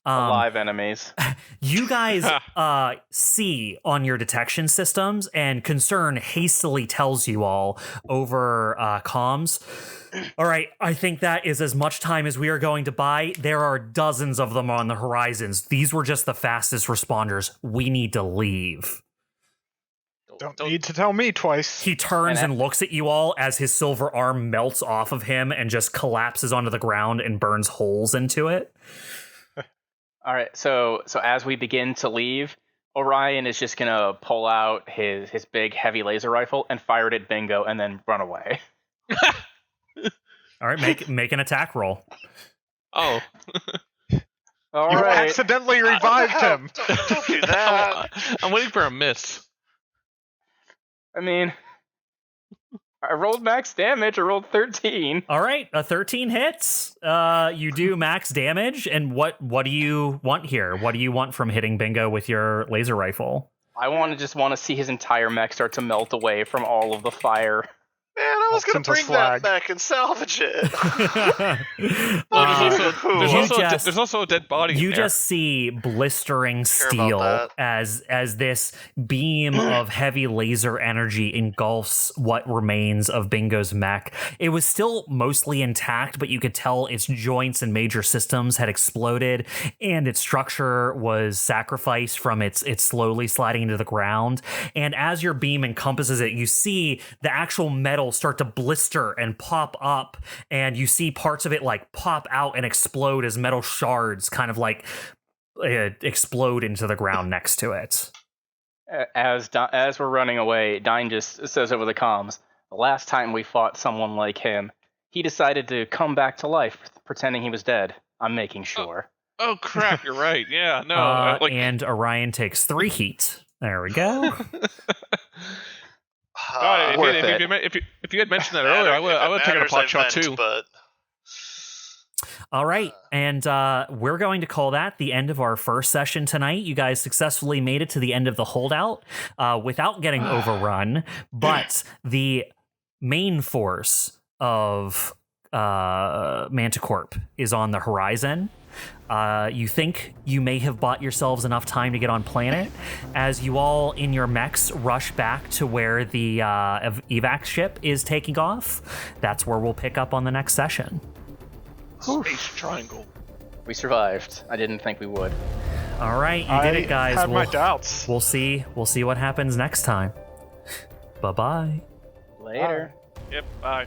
Live enemies. You guys see on your detection systems, and Concern hastily tells you all over comms, all right, I think that is as much time as we are going to buy. There are dozens of them on the horizons. These were just the fastest responders. We need to leave. Don't need to tell me twice. He turns and looks at you all as his silver arm melts off of him and just collapses onto the ground and burns holes into it. All right, so as we begin to leave, Orion is just gonna pull out his big heavy laser rifle and fire it at Bingo and then run away. All right, make an attack roll. Oh. All you right. accidentally revived him. Don't do that. I'm waiting for a miss. I mean, I rolled max damage. I rolled 13. All right, a 13 hits. You do max damage, and what do you want here? What do you want from hitting Bingo with your laser rifle? I want to see his entire mech start to melt away from all of the fire. Man, I was going to bring that back and salvage it. There's also a dead body. You in there. just see blistering steel as this beam of heavy laser energy engulfs what remains of Bingo's mech. It was still mostly intact, but you could tell its joints and major systems had exploded, and its structure was sacrificed from its slowly sliding into the ground. And as your beam encompasses it, you see the actual metal start to blister and pop up, and you see parts of it like pop out and explode as metal shards kind of like explode into the ground next to it. As we're running away, Dyne just says over the comms, the last time we fought someone like him, he decided to come back to life pretending he was dead. I'm making sure. Oh crap, you're right. Yeah, no. And Orion takes 3 heat. There we go. If you had mentioned that earlier, I would have taken a pot shot too. But... All right, and we're going to call that the end of our first session tonight. You guys successfully made it to the end of the holdout without getting overrun, but the main force of Manticorp is on the horizon. You think you may have bought yourselves enough time to get on planet as you all in your mechs rush back to where the evac ship is taking off. That's where we'll pick up on the next session. Space triangle. We survived. I didn't think we would. All right, you did it, guys. I had my doubts. We'll see what happens next time. Bye-bye. Later. Yep, bye.